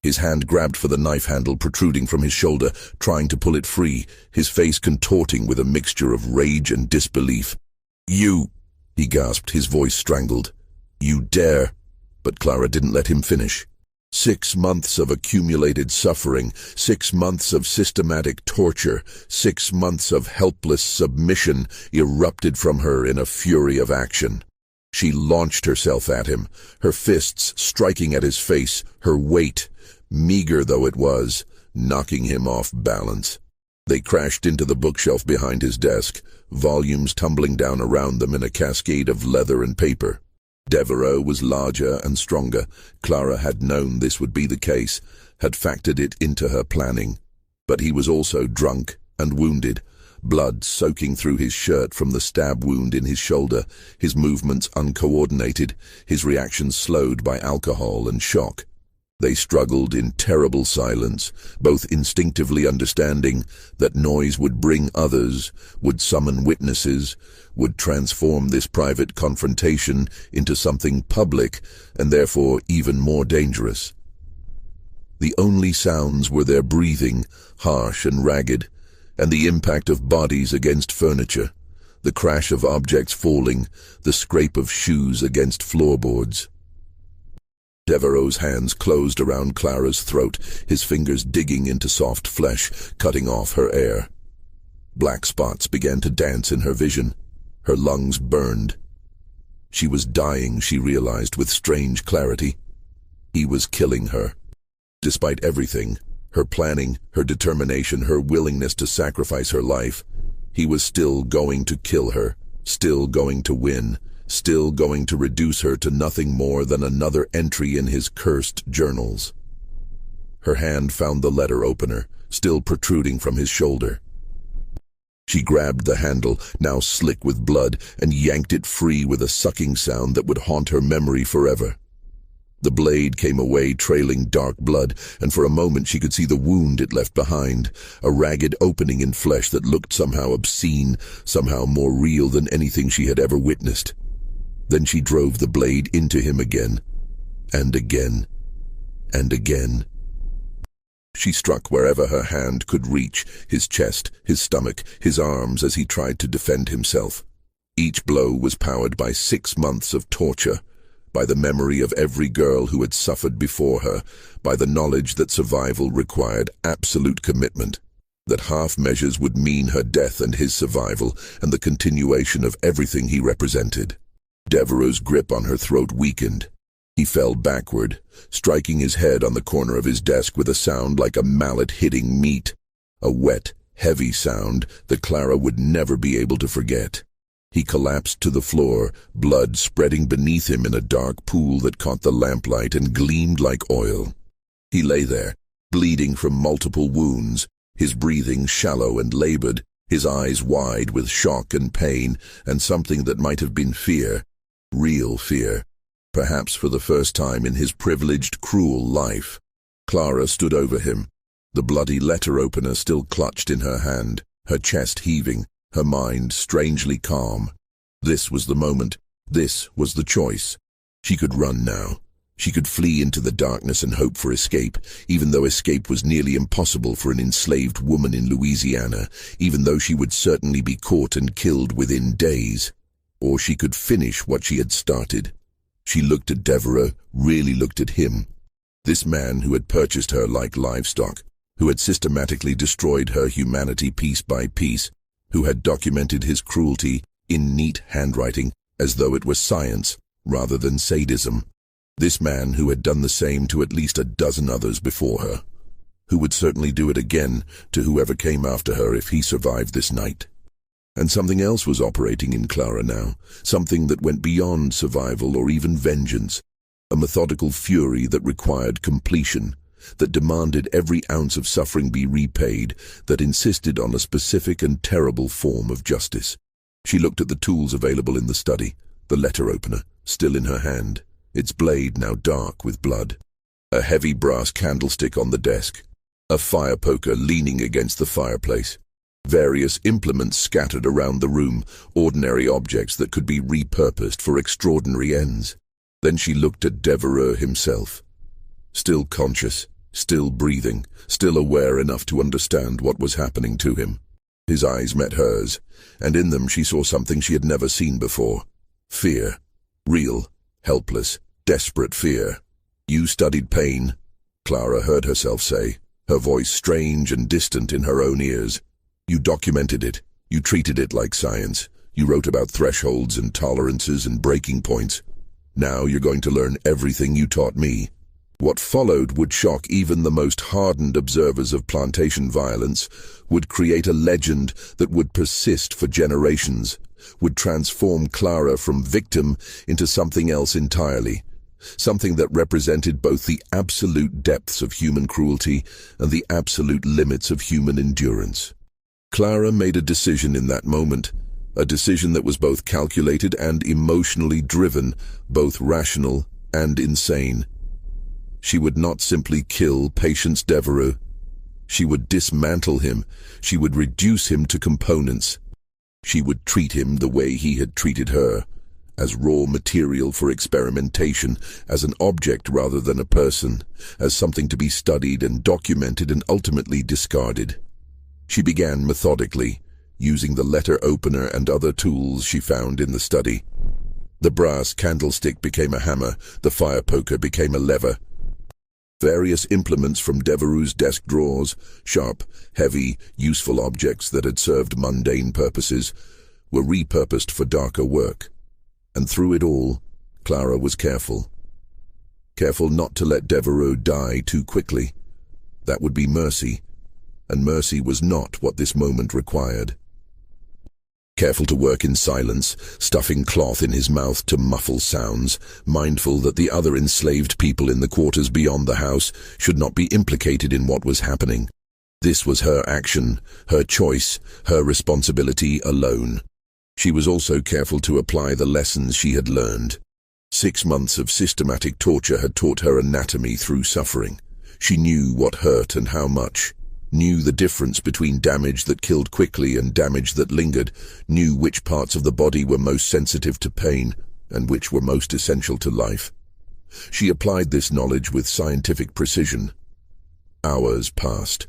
His hand grabbed for the knife handle protruding from his shoulder, trying to pull it free, his face contorting with a mixture of rage and disbelief. "You," he gasped, his voice strangled. "You dare." But Clara didn't let him finish. 6 months of accumulated suffering, 6 months of systematic torture, 6 months of helpless submission erupted from her in a fury of action. She launched herself at him, her fists striking at his face, her weight, meager though it was, knocking him off balance. They crashed into the bookshelf behind his desk, volumes tumbling down around them in a cascade of leather and paper. Devereaux was larger and stronger. Clara had known this would be the case, had factored it into her planning. But he was also drunk and wounded, blood soaking through his shirt from the stab wound in his shoulder, his movements uncoordinated, his reactions slowed by alcohol and shock. They struggled in terrible silence, both instinctively understanding that noise would bring others, would summon witnesses, would transform this private confrontation into something public and therefore even more dangerous. The only sounds were their breathing, harsh and ragged, and the impact of bodies against furniture, the crash of objects falling, the scrape of shoes against floorboards. Devereaux's hands closed around Clara's throat, his fingers digging into soft flesh, cutting off her air. Black spots began to dance in her vision. Her lungs burned. She was dying, she realized with strange clarity. He was killing her. Despite everything, her planning, her determination, her willingness to sacrifice her life, he was still going to kill her, still going to win, still going to reduce her to nothing more than another entry in his cursed journals. Her hand found the letter opener, still protruding from his shoulder. She grabbed the handle, now slick with blood, and yanked it free with a sucking sound that would haunt her memory forever. The blade came away trailing dark blood, and for a moment she could see the wound it left behind, a ragged opening in flesh that looked somehow obscene, somehow more real than anything she had ever witnessed. Then she drove the blade into him again, and again, and again. She struck wherever her hand could reach, his chest, his stomach, his arms as he tried to defend himself. Each blow was powered by 6 months of torture, by the memory of every girl who had suffered before her, by the knowledge that survival required absolute commitment, that half measures would mean her death and his survival, and the continuation of everything he represented. Devereaux's grip on her throat weakened. He fell backward, striking his head on the corner of his desk with a sound like a mallet hitting meat, a wet, heavy sound that Clara would never be able to forget. He collapsed to the floor, blood spreading beneath him in a dark pool that caught the lamplight and gleamed like oil. He lay there, bleeding from multiple wounds, his breathing shallow and labored, his eyes wide with shock and pain, and something that might have been fear, real fear, perhaps for the first time in his privileged, cruel life. Clara stood over him, the bloody letter opener still clutched in her hand, her chest heaving, her mind strangely calm. This was the moment. This was the choice. She could run now. She could flee into the darkness and hope for escape, even though escape was nearly impossible for an enslaved woman in Louisiana, even though she would certainly be caught and killed within days. Or she could finish what she had started. She looked at Devereaux, really looked at him. This man who had purchased her like livestock, who had systematically destroyed her humanity piece by piece, who had documented his cruelty in neat handwriting as though it was science rather than sadism. This man who had done the same to at least a dozen others before her, who would certainly do it again to whoever came after her if he survived this night. And something else was operating in Clara now, something that went beyond survival or even vengeance, a methodical fury that required completion, that demanded every ounce of suffering be repaid, that insisted on a specific and terrible form of justice. She looked at the tools available in the study, the letter opener, still in her hand, its blade now dark with blood, a heavy brass candlestick on the desk, a fire poker leaning against the fireplace, various implements scattered around the room, ordinary objects that could be repurposed for extraordinary ends. Then she looked at Devereux himself, still conscious, still breathing, still aware enough to understand what was happening to him. His eyes met hers, and in them she saw something she had never seen before. Fear. Real, helpless, desperate fear. "You studied pain," Clara heard herself say, her voice strange and distant in her own ears. "You documented it. You treated it like science. You wrote about thresholds and tolerances and breaking points. Now you're going to learn everything you taught me." What followed would shock even the most hardened observers of plantation violence, would create a legend that would persist for generations, would transform Clara from victim into something else entirely, something that represented both the absolute depths of human cruelty and the absolute limits of human endurance. Clara made a decision in that moment, a decision that was both calculated and emotionally driven, both rational and insane. She would not simply kill Patience Devereux. She would dismantle him. She would reduce him to components. She would treat him the way he had treated her, as raw material for experimentation, as an object rather than a person, as something to be studied and documented and ultimately discarded. She began methodically, using the letter opener and other tools she found in the study. The brass candlestick became a hammer, the fire poker became a lever. Various implements from Devereux's desk drawers, sharp, heavy, useful objects that had served mundane purposes, were repurposed for darker work. And through it all, Clara was careful. Careful not to let Devereux die too quickly. That would be mercy, and mercy was not what this moment required. Careful to work in silence, stuffing cloth in his mouth to muffle sounds, mindful that the other enslaved people in the quarters beyond the house should not be implicated in what was happening. This was her action, her choice, her responsibility alone. She was also careful to apply the lessons she had learned. 6 months of systematic torture had taught her anatomy through suffering. She knew what hurt and how much, knew the difference between damage that killed quickly and damage that lingered, knew which parts of the body were most sensitive to pain and which were most essential to life. She applied this knowledge with scientific precision. Hours passed.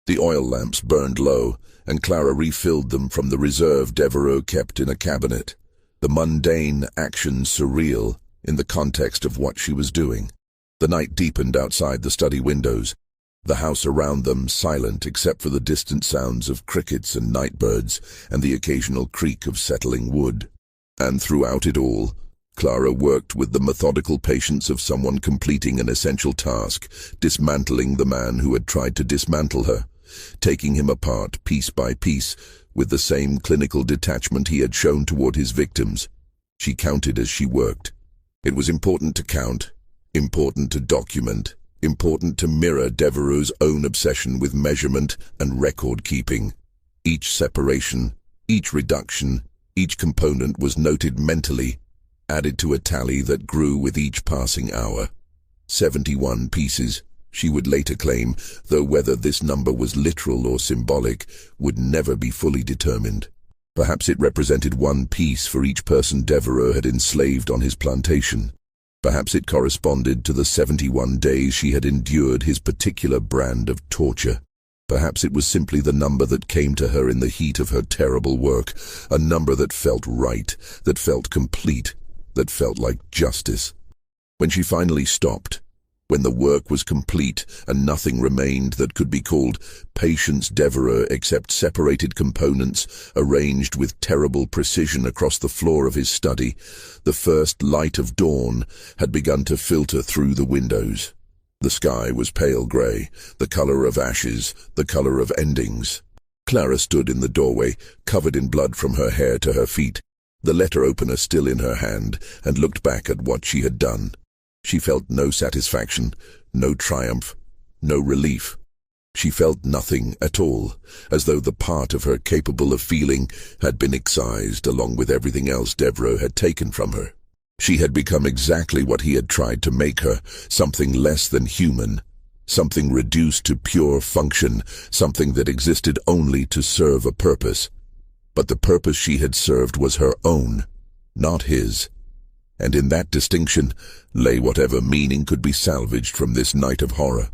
The oil lamps burned low, and Clara refilled them from the reserve Devereux kept in a cabinet, the mundane action surreal in the context of what she was doing. The night deepened outside the study windows, the house around them silent except for the distant sounds of crickets and nightbirds and the occasional creak of settling wood. And throughout it all, Clara worked with the methodical patience of someone completing an essential task, dismantling the man who had tried to dismantle her, taking him apart piece by piece with the same clinical detachment he had shown toward his victims. She counted as she worked. It was important to count, important to document, important to mirror Devereux's own obsession with measurement and record-keeping. Each separation, each reduction, each component was noted mentally, added to a tally that grew with each passing hour. 71 pieces, she would later claim, though whether this number was literal or symbolic would never be fully determined. Perhaps it represented 1 piece for each person Devereux had enslaved on his plantation. Perhaps it corresponded to the 71 days she had endured his particular brand of torture. Perhaps it was simply the number that came to her in the heat of her terrible work, a number that felt right, that felt complete, that felt like justice. When she finally stopped, when the work was complete and nothing remained that could be called Patience Devereux except separated components arranged with terrible precision across the floor of his study, the first light of dawn had begun to filter through the windows. The sky was pale grey, the colour of ashes, the colour of endings. Clara stood in the doorway, covered in blood from her hair to her feet, the letter opener still in her hand, and looked back at what she had done. She felt no satisfaction, no triumph, no relief. She felt nothing at all, as though the part of her capable of feeling had been excised along with everything else Devereaux had taken from her. She had become exactly what he had tried to make her, something less than human, something reduced to pure function, something that existed only to serve a purpose. But the purpose she had served was her own, not his. And in that distinction lay whatever meaning could be salvaged from this night of horror.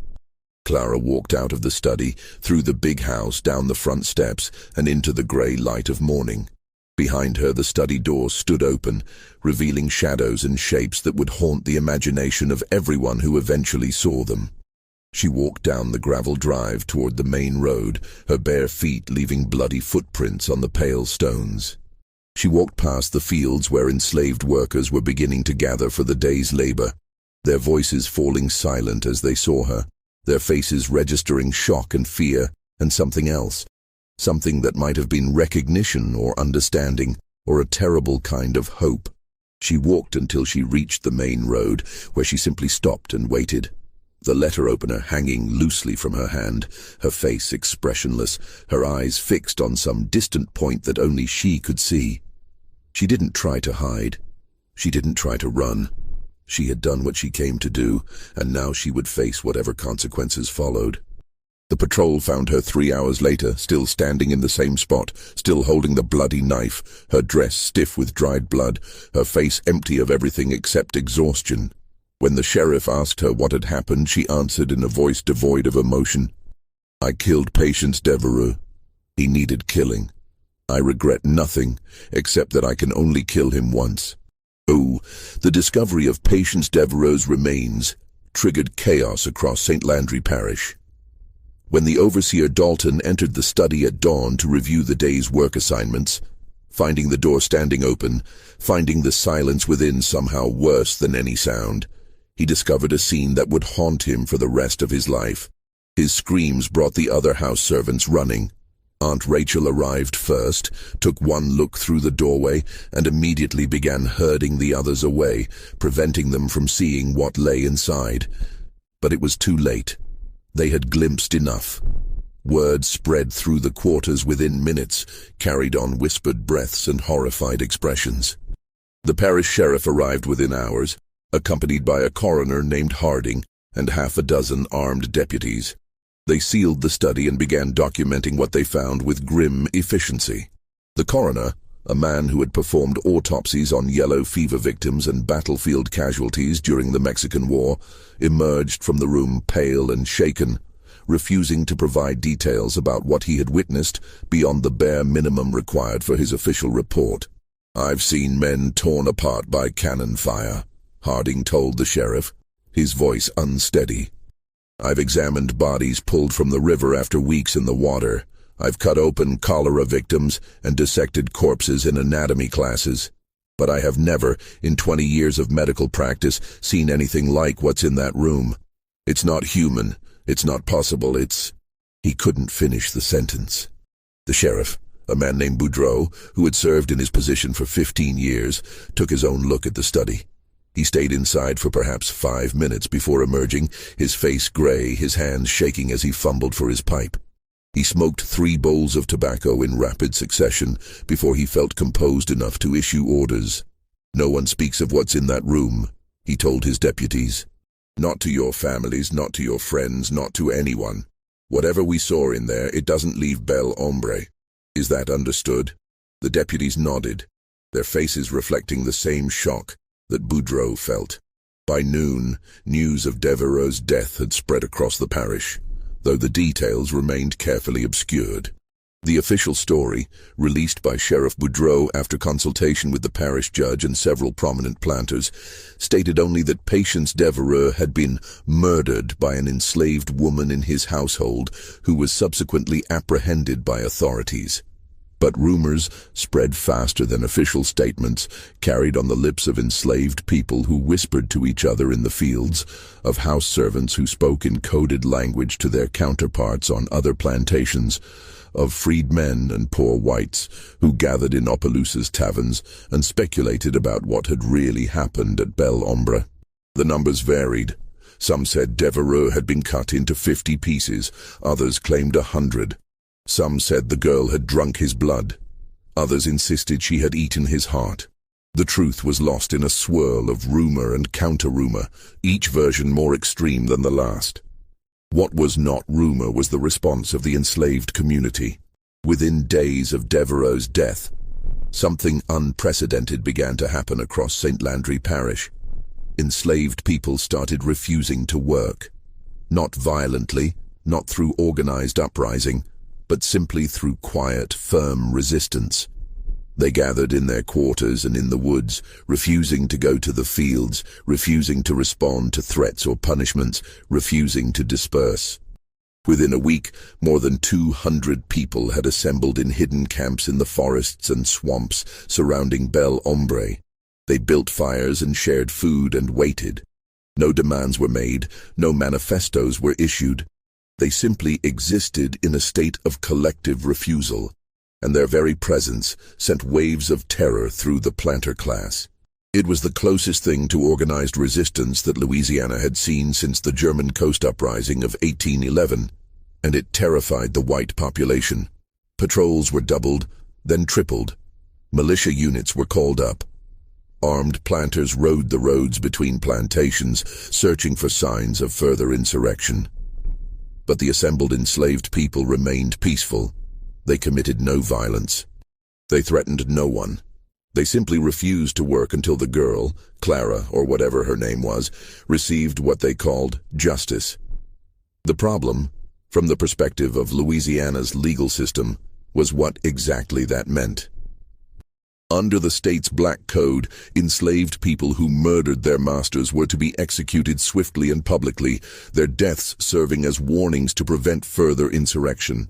Clara walked out of the study, through the big house, down the front steps, and into the grey light of morning. Behind her the study door stood open, revealing shadows and shapes that would haunt the imagination of everyone who eventually saw them. She walked down the gravel drive toward the main road, her bare feet leaving bloody footprints on the pale stones. She walked past the fields where enslaved workers were beginning to gather for the day's labor, their voices falling silent as they saw her, their faces registering shock and fear and something else, something that might have been recognition or understanding or a terrible kind of hope. She walked until she reached the main road, where she simply stopped and waited, the letter opener hanging loosely from her hand, her face expressionless, her eyes fixed on some distant point that only she could see. She didn't try to hide. She didn't try to run. She had done what she came to do, and now she would face whatever consequences followed. The patrol found her 3 hours later, still standing in the same spot, still holding the bloody knife, her dress stiff with dried blood, her face empty of everything except exhaustion. When the sheriff asked her what had happened, she answered in a voice devoid of emotion, "I killed Patience Devereaux. He needed killing. I regret nothing, except that I can only kill him once." Oh, the discovery of Patience Devereaux's remains triggered chaos across St. Landry Parish. When the overseer Dalton entered the study at dawn to review the day's work assignments, finding the door standing open, finding the silence within somehow worse than any sound, he discovered a scene that would haunt him for the rest of his life. His screams brought the other house servants running. Aunt Rachel arrived first, took one look through the doorway, and immediately began herding the others away, preventing them from seeing what lay inside. But it was too late. They had glimpsed enough. Word spread through the quarters within minutes, carried on whispered breaths and horrified expressions. The parish sheriff arrived within hours, accompanied by a coroner named Harding and half a dozen armed deputies. They sealed the study and began documenting what they found with grim efficiency. The coroner, a man who had performed autopsies on yellow fever victims and battlefield casualties during the Mexican War, emerged from the room pale and shaken, refusing to provide details about what he had witnessed beyond the bare minimum required for his official report. "I've seen men torn apart by cannon fire," Harding told the sheriff, his voice unsteady. "I've examined bodies pulled from the river after weeks in the water. I've cut open cholera victims and dissected corpses in anatomy classes. But I have never, in 20 years of medical practice, seen anything like what's in that room. It's not human. It's not possible. It's—" He couldn't finish the sentence. The sheriff, a man named Boudreau, who had served in his position for 15 years, took his own look at the study. He stayed inside for perhaps 5 minutes before emerging, his face gray, his hands shaking as he fumbled for his pipe. He smoked 3 bowls of tobacco in rapid succession before he felt composed enough to issue orders. "No one speaks of what's in that room," he told his deputies. "Not to your families, not to your friends, not to anyone. Whatever we saw in there, it doesn't leave Bel Hombre. Is that understood?" The deputies nodded, their faces reflecting the same shock that Boudreau felt. By noon, news of Devereaux's death had spread across the parish, though the details remained carefully obscured. The official story, released by Sheriff Boudreau after consultation with the parish judge and several prominent planters, stated only that Patience Devereaux had been murdered by an enslaved woman in his household who was subsequently apprehended by authorities. But rumors spread faster than official statements, carried on the lips of enslaved people who whispered to each other in the fields, of house servants who spoke in coded language to their counterparts on other plantations, of freed men and poor whites who gathered in Opelousas taverns and speculated about what had really happened at Bel Hombre. The numbers varied. Some said Devereux had been cut into 50 pieces, others claimed 100. Some said the girl had drunk his blood. Others insisted she had eaten his heart. The truth was lost in a swirl of rumor and counter-rumor, each version more extreme than the last. What was not rumor was the response of the enslaved community. Within days of Devereux's death, something unprecedented began to happen across St. Landry Parish. Enslaved people started refusing to work. Not violently, not through organized uprising, but simply through quiet, firm resistance. They gathered in their quarters and in the woods, refusing to go to the fields, refusing to respond to threats or punishments, refusing to disperse. Within a week, more than 200 people had assembled in hidden camps in the forests and swamps surrounding Bel Ombre. They built fires and shared food and waited. No demands were made, no manifestos were issued. They simply existed in a state of collective refusal, and their very presence sent waves of terror through the planter class. It was the closest thing to organized resistance that Louisiana had seen since the German coast uprising of 1811, and it terrified the white population. Patrols were doubled, then tripled. Militia units were called up. Armed planters rode the roads between plantations, searching for signs of further insurrection. But the assembled enslaved people remained peaceful. They committed no violence. They threatened no one. They simply refused to work until the girl, Clara, or whatever her name was, received what they called justice. The problem, from the perspective of Louisiana's legal system, was what exactly that meant. Under the state's black code, enslaved people who murdered their masters were to be executed swiftly and publicly, their deaths serving as warnings to prevent further insurrection.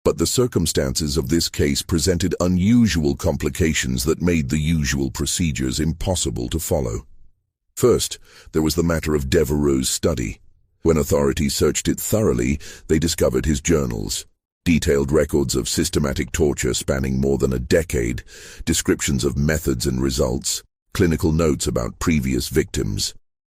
But the circumstances of this case presented unusual complications that made the usual procedures impossible to follow. First, there was the matter of Devereux's study. When authorities searched it thoroughly, they discovered his journals. Detailed records of systematic torture spanning more than a decade, descriptions of methods and results, clinical notes about previous victims.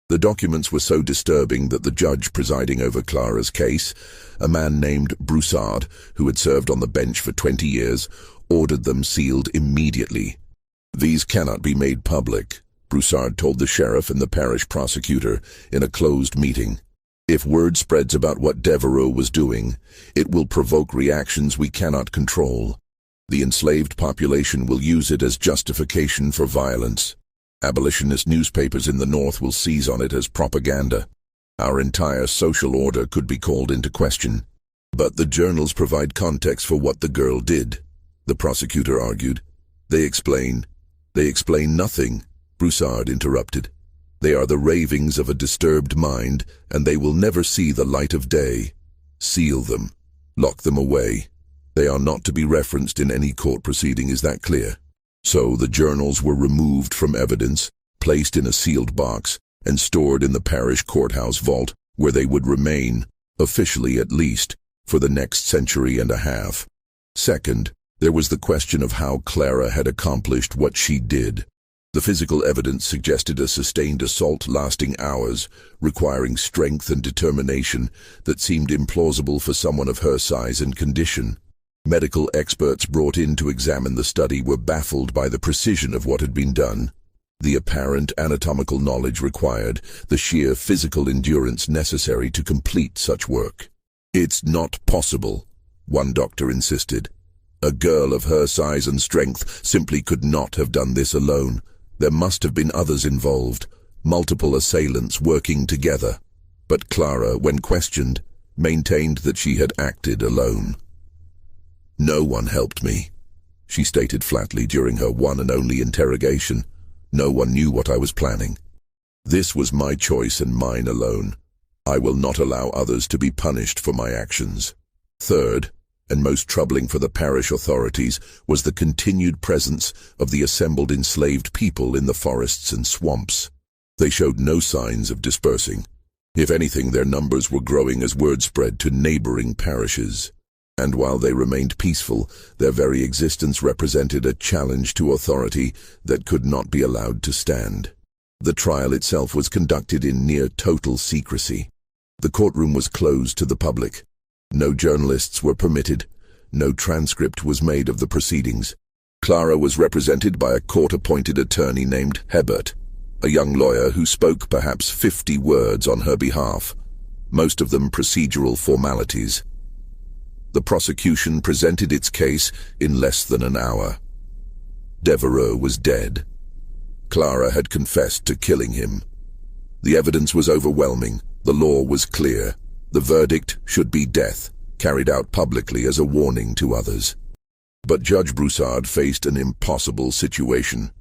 The documents were so disturbing that the judge presiding over Clara's case, a man named Broussard, who had served on the bench for 20 years, ordered them sealed immediately. "These cannot be made public," Broussard told the sheriff and the parish prosecutor in a closed meeting. "If word spreads about what Devereux was doing, it will provoke reactions we cannot control. The enslaved population will use it as justification for violence. Abolitionist newspapers in the North will seize on it as propaganda. Our entire social order could be called into question." "But the journals provide context for what the girl did," the prosecutor argued. They explain nothing," Broussard interrupted. "They are the ravings of a disturbed mind, and they will never see the light of day. Seal them. Lock them away. They are not to be referenced in any court proceeding, is that clear?" So the journals were removed from evidence, placed in a sealed box, and stored in the parish courthouse vault, where they would remain, officially at least, for the next century and a half. Second, there was the question of how Clara had accomplished what she did. The physical evidence suggested a sustained assault lasting hours, requiring strength and determination that seemed implausible for someone of her size and condition. Medical experts brought in to examine the study were baffled by the precision of what had been done, the apparent anatomical knowledge required, the sheer physical endurance necessary to complete such work. "It's not possible," one doctor insisted. "A girl of her size and strength simply could not have done this alone. There must have been others involved, multiple assailants working together." But Clara, when questioned, maintained that she had acted alone. "No one helped me," she stated flatly during her one and only interrogation. "No one knew what I was planning. This was my choice and mine alone. I will not allow others to be punished for my actions." Third, and most troubling for the parish authorities, was the continued presence of the assembled enslaved people in the forests and swamps. They showed no signs of dispersing. If anything, their numbers were growing as word spread to neighboring parishes. And while they remained peaceful, their very existence represented a challenge to authority that could not be allowed to stand. The trial itself was conducted in near total secrecy. The courtroom was closed to the public. No journalists were permitted. No transcript was made of the proceedings. Clara was represented by a court-appointed attorney named Hebert, a young lawyer who spoke perhaps 50 words on her behalf, most of them procedural formalities. The prosecution presented its case in less than an hour. Devereux was dead. Clara had confessed to killing him. The evidence was overwhelming. The law was clear. The verdict should be death, carried out publicly as a warning to others. But Judge Broussard faced an impossible situation.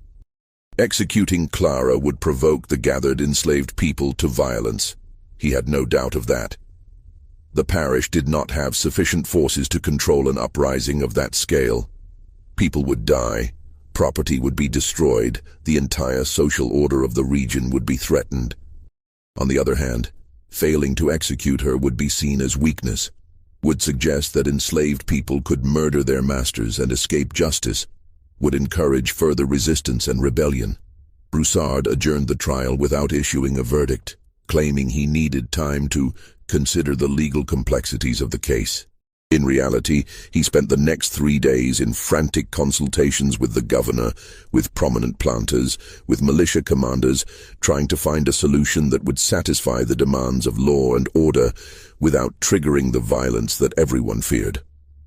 Executing Clara would provoke the gathered enslaved people to violence. He had no doubt of that. The parish did not have sufficient forces to control an uprising of that scale. People would die. Property would be destroyed. The entire social order of the region would be threatened. On the other hand, failing to execute her would be seen as weakness, would suggest that enslaved people could murder their masters and escape justice, would encourage further resistance and rebellion. Broussard adjourned the trial without issuing a verdict, claiming he needed time to consider the legal complexities of the case. In reality, he spent the next 3 days in frantic consultations with the governor, with prominent planters, with militia commanders, trying to find a solution that would satisfy the demands of law and order without triggering the violence that everyone feared.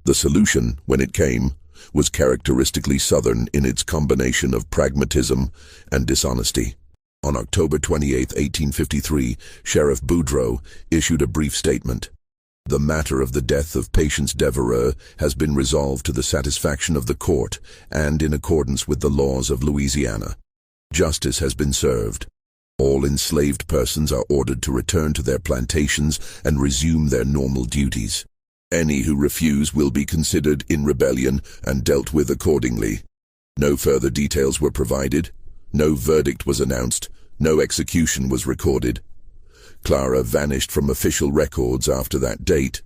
The solution, when it came, was characteristically Southern in its combination of pragmatism and dishonesty. On October 28, 1853, Sheriff Boudreau issued a brief statement. The matter of the death of Patience Devereux has been resolved to the satisfaction of the court and in accordance with the laws of Louisiana. Justice has been served. All enslaved persons are ordered to return to their plantations and resume their normal duties. Any who refuse will be considered in rebellion and dealt with accordingly. No further details were provided. No verdict was announced. No execution was recorded. Clara vanished from official records after that date.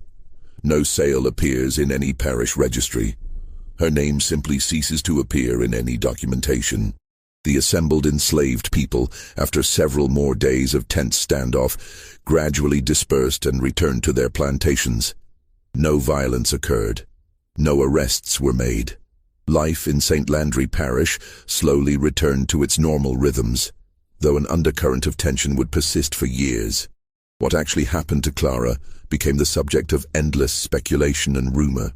No sale appears in any parish registry. Her name simply ceases to appear in any documentation. The assembled enslaved people, after several more days of tense standoff, gradually dispersed and returned to their plantations. No violence occurred. No arrests were made. Life in St. Landry Parish slowly returned to its normal rhythms, though an undercurrent of tension would persist for years. What actually happened to Clara became the subject of endless speculation and rumor.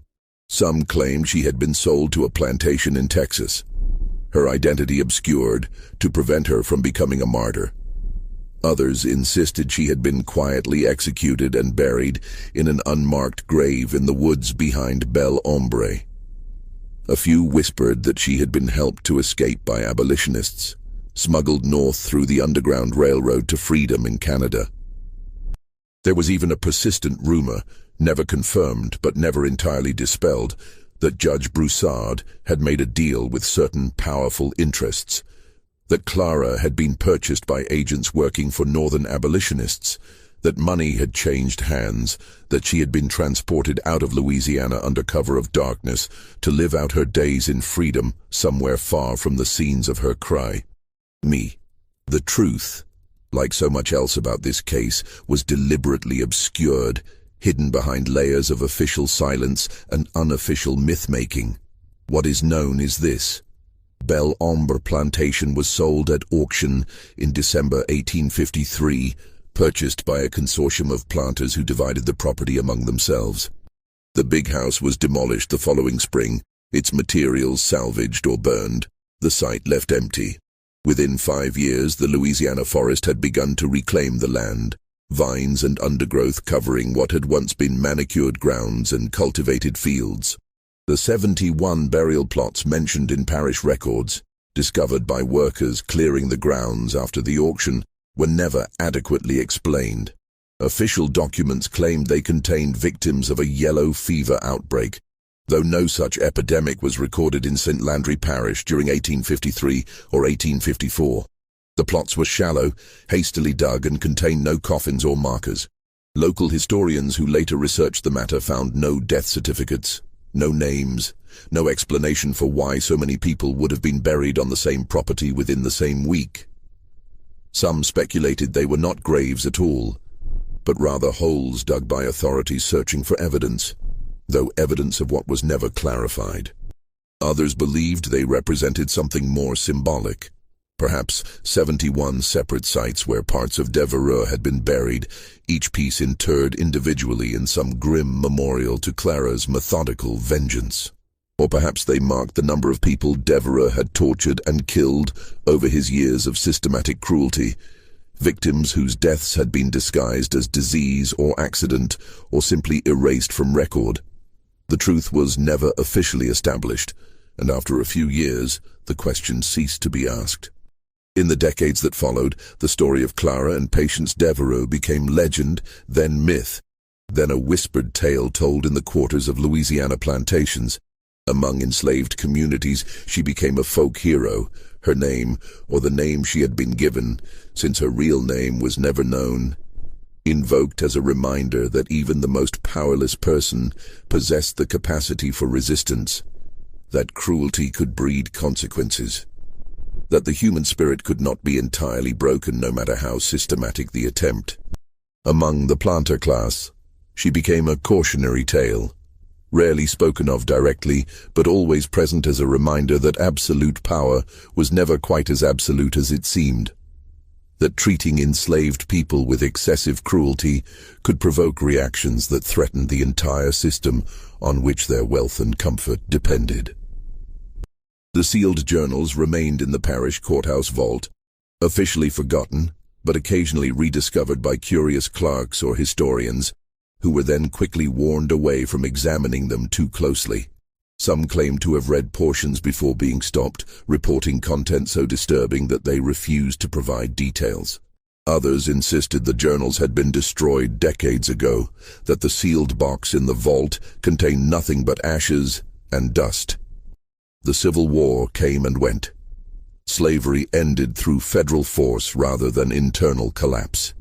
Some claimed she had been sold to a plantation in Texas, her identity obscured to prevent her from becoming a martyr. Others insisted she had been quietly executed and buried in an unmarked grave in the woods behind Belle Ombre. A few whispered that she had been helped to escape by abolitionists, smuggled north through the Underground Railroad to freedom in Canada. There was even a persistent rumor, never confirmed but never entirely dispelled, that Judge Broussard had made a deal with certain powerful interests, that Clara had been purchased by agents working for northern abolitionists, that money had changed hands, that she had been transported out of Louisiana under cover of darkness to live out her days in freedom somewhere far from the scenes of her crime. The truth, like so much else about this case, was deliberately obscured, hidden behind layers of official silence and unofficial myth-making. What is known is this. Belle Ombre Plantation was sold at auction in December 1853, purchased by a consortium of planters who divided the property among themselves. The big house was demolished the following spring, its materials salvaged or burned, the site left empty. Within 5 years, the Louisiana forest had begun to reclaim the land, vines and undergrowth covering what had once been manicured grounds and cultivated fields. The 71 burial plots mentioned in parish records, discovered by workers clearing the grounds after the auction, were never adequately explained. Official documents claimed they contained victims of a yellow fever outbreak, though no such epidemic was recorded in St. Landry Parish during 1853 or 1854. The plots were shallow, hastily dug, and contained no coffins or markers. Local historians who later researched the matter found no death certificates, no names, no explanation for why so many people would have been buried on the same property within the same week. Some speculated they were not graves at all, but rather holes dug by authorities searching for evidence, though evidence of what was never clarified. Others believed they represented something more symbolic, perhaps 71 separate sites where parts of Devereux had been buried, each piece interred individually in some grim memorial to Clara's methodical vengeance. Or perhaps they marked the number of people Devereux had tortured and killed over his years of systematic cruelty, victims whose deaths had been disguised as disease or accident, or simply erased from record. The truth was never officially established, and after a few years, the question ceased to be asked. In the decades that followed, the story of Clara and Patience Devereux became legend, then myth, then a whispered tale told in the quarters of Louisiana plantations. Among enslaved communities, she became a folk hero. Her name, or the name she had been given, since her real name was never known, invoked as a reminder that even the most powerless person possessed the capacity for resistance, that cruelty could breed consequences, that the human spirit could not be entirely broken no matter how systematic the attempt. Among the planter class, she became a cautionary tale, rarely spoken of directly, but always present as a reminder that absolute power was never quite as absolute as it seemed, that treating enslaved people with excessive cruelty could provoke reactions that threatened the entire system on which their wealth and comfort depended. The sealed journals remained in the parish courthouse vault, officially forgotten, but occasionally rediscovered by curious clerks or historians, who were then quickly warned away from examining them too closely. Some claimed to have read portions before being stopped, reporting content so disturbing that they refused to provide details. Others insisted the journals had been destroyed decades ago, that the sealed box in the vault contained nothing but ashes and dust. The Civil War came and went. Slavery ended through federal force rather than internal collapse.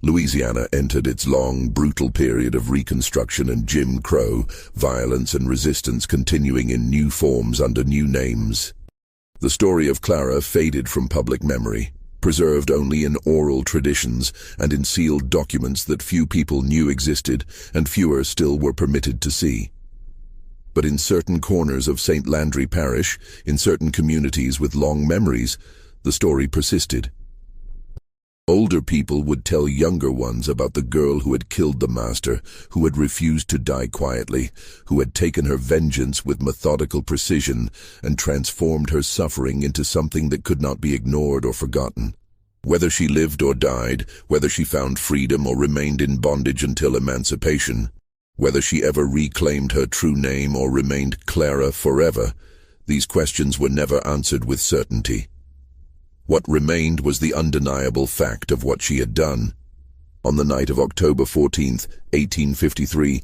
Louisiana entered its long, brutal period of Reconstruction and Jim Crow, violence and resistance continuing in new forms under new names. The story of Clara faded from public memory, preserved only in oral traditions and in sealed documents that few people knew existed and fewer still were permitted to see. But in certain corners of St. Landry Parish, in certain communities with long memories, the story persisted. Older people would tell younger ones about the girl who had killed the master, who had refused to die quietly, who had taken her vengeance with methodical precision and transformed her suffering into something that could not be ignored or forgotten. Whether she lived or died, whether she found freedom or remained in bondage until emancipation, whether she ever reclaimed her true name or remained Clara forever, these questions were never answered with certainty. What remained was the undeniable fact of what she had done. On the night of October 14, 1853,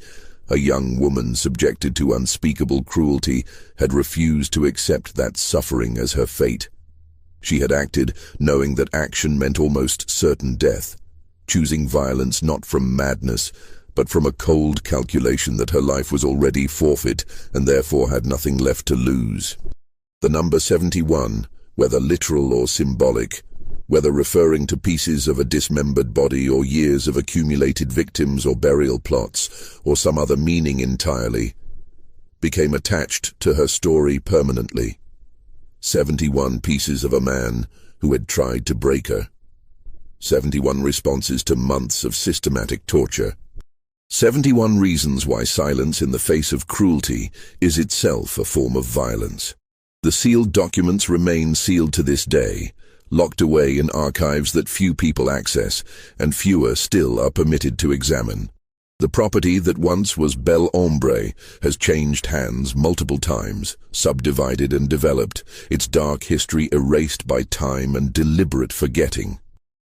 a young woman subjected to unspeakable cruelty had refused to accept that suffering as her fate. She had acted knowing that action meant almost certain death, choosing violence not from madness, but from a cold calculation that her life was already forfeit and therefore had nothing left to lose. The number 71, whether literal or symbolic, whether referring to pieces of a dismembered body or years of accumulated victims or burial plots, or some other meaning entirely, became attached to her story permanently. 71 pieces of a man who had tried to break her. 71 responses to months of systematic torture. 71 reasons why silence in the face of cruelty is itself a form of violence. The sealed documents remain sealed to this day, locked away in archives that few people access, and fewer still are permitted to examine. The property that once was Bel Ombre has changed hands multiple times, subdivided and developed, its dark history erased by time and deliberate forgetting.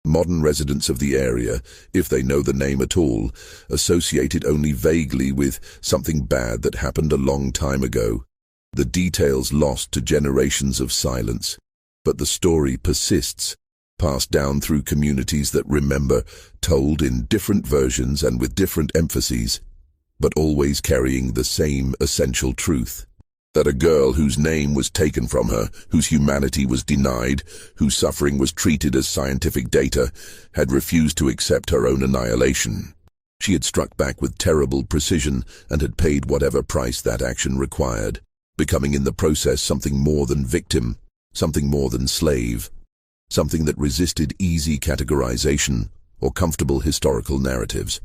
Modern residents of the area, if they know the name at all, associate it only vaguely with something bad that happened a long time ago. The details lost to generations of silence, but the story persists, passed down through communities that remember, told in different versions and with different emphases, but always carrying the same essential truth. That a girl whose name was taken from her, whose humanity was denied, whose suffering was treated as scientific data, had refused to accept her own annihilation. She had struck back with terrible precision and had paid whatever price that action required, becoming in the process something more than victim, something more than slave, something that resisted easy categorization or comfortable historical narratives.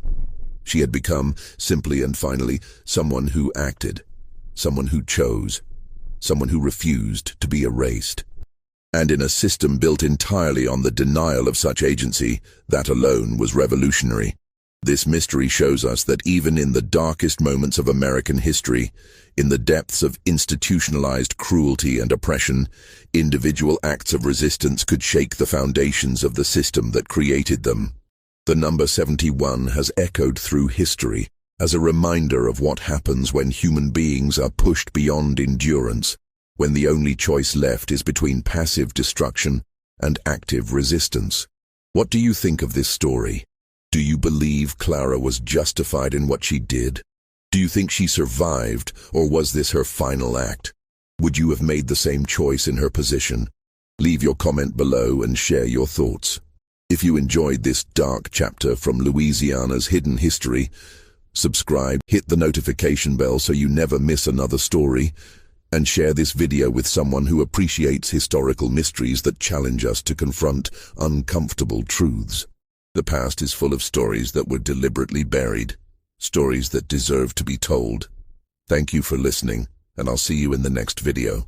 She had become, simply and finally, someone who acted, someone who chose, someone who refused to be erased. And in a system built entirely on the denial of such agency, that alone was revolutionary. This mystery shows us that even in the darkest moments of American history, in the depths of institutionalized cruelty and oppression, individual acts of resistance could shake the foundations of the system that created them. The number 71 has echoed through history as a reminder of what happens when human beings are pushed beyond endurance, when the only choice left is between passive destruction and active resistance. What do you think of this story? Do you believe Clara was justified in what she did? Do you think she survived, or was this her final act? Would you have made the same choice in her position? Leave your comment below and share your thoughts. If you enjoyed this dark chapter from Louisiana's hidden history, subscribe, hit the notification bell so you never miss another story, and share this video with someone who appreciates historical mysteries that challenge us to confront uncomfortable truths. The past is full of stories that were deliberately buried, stories that deserve to be told. Thank you for listening, and I'll see you in the next video.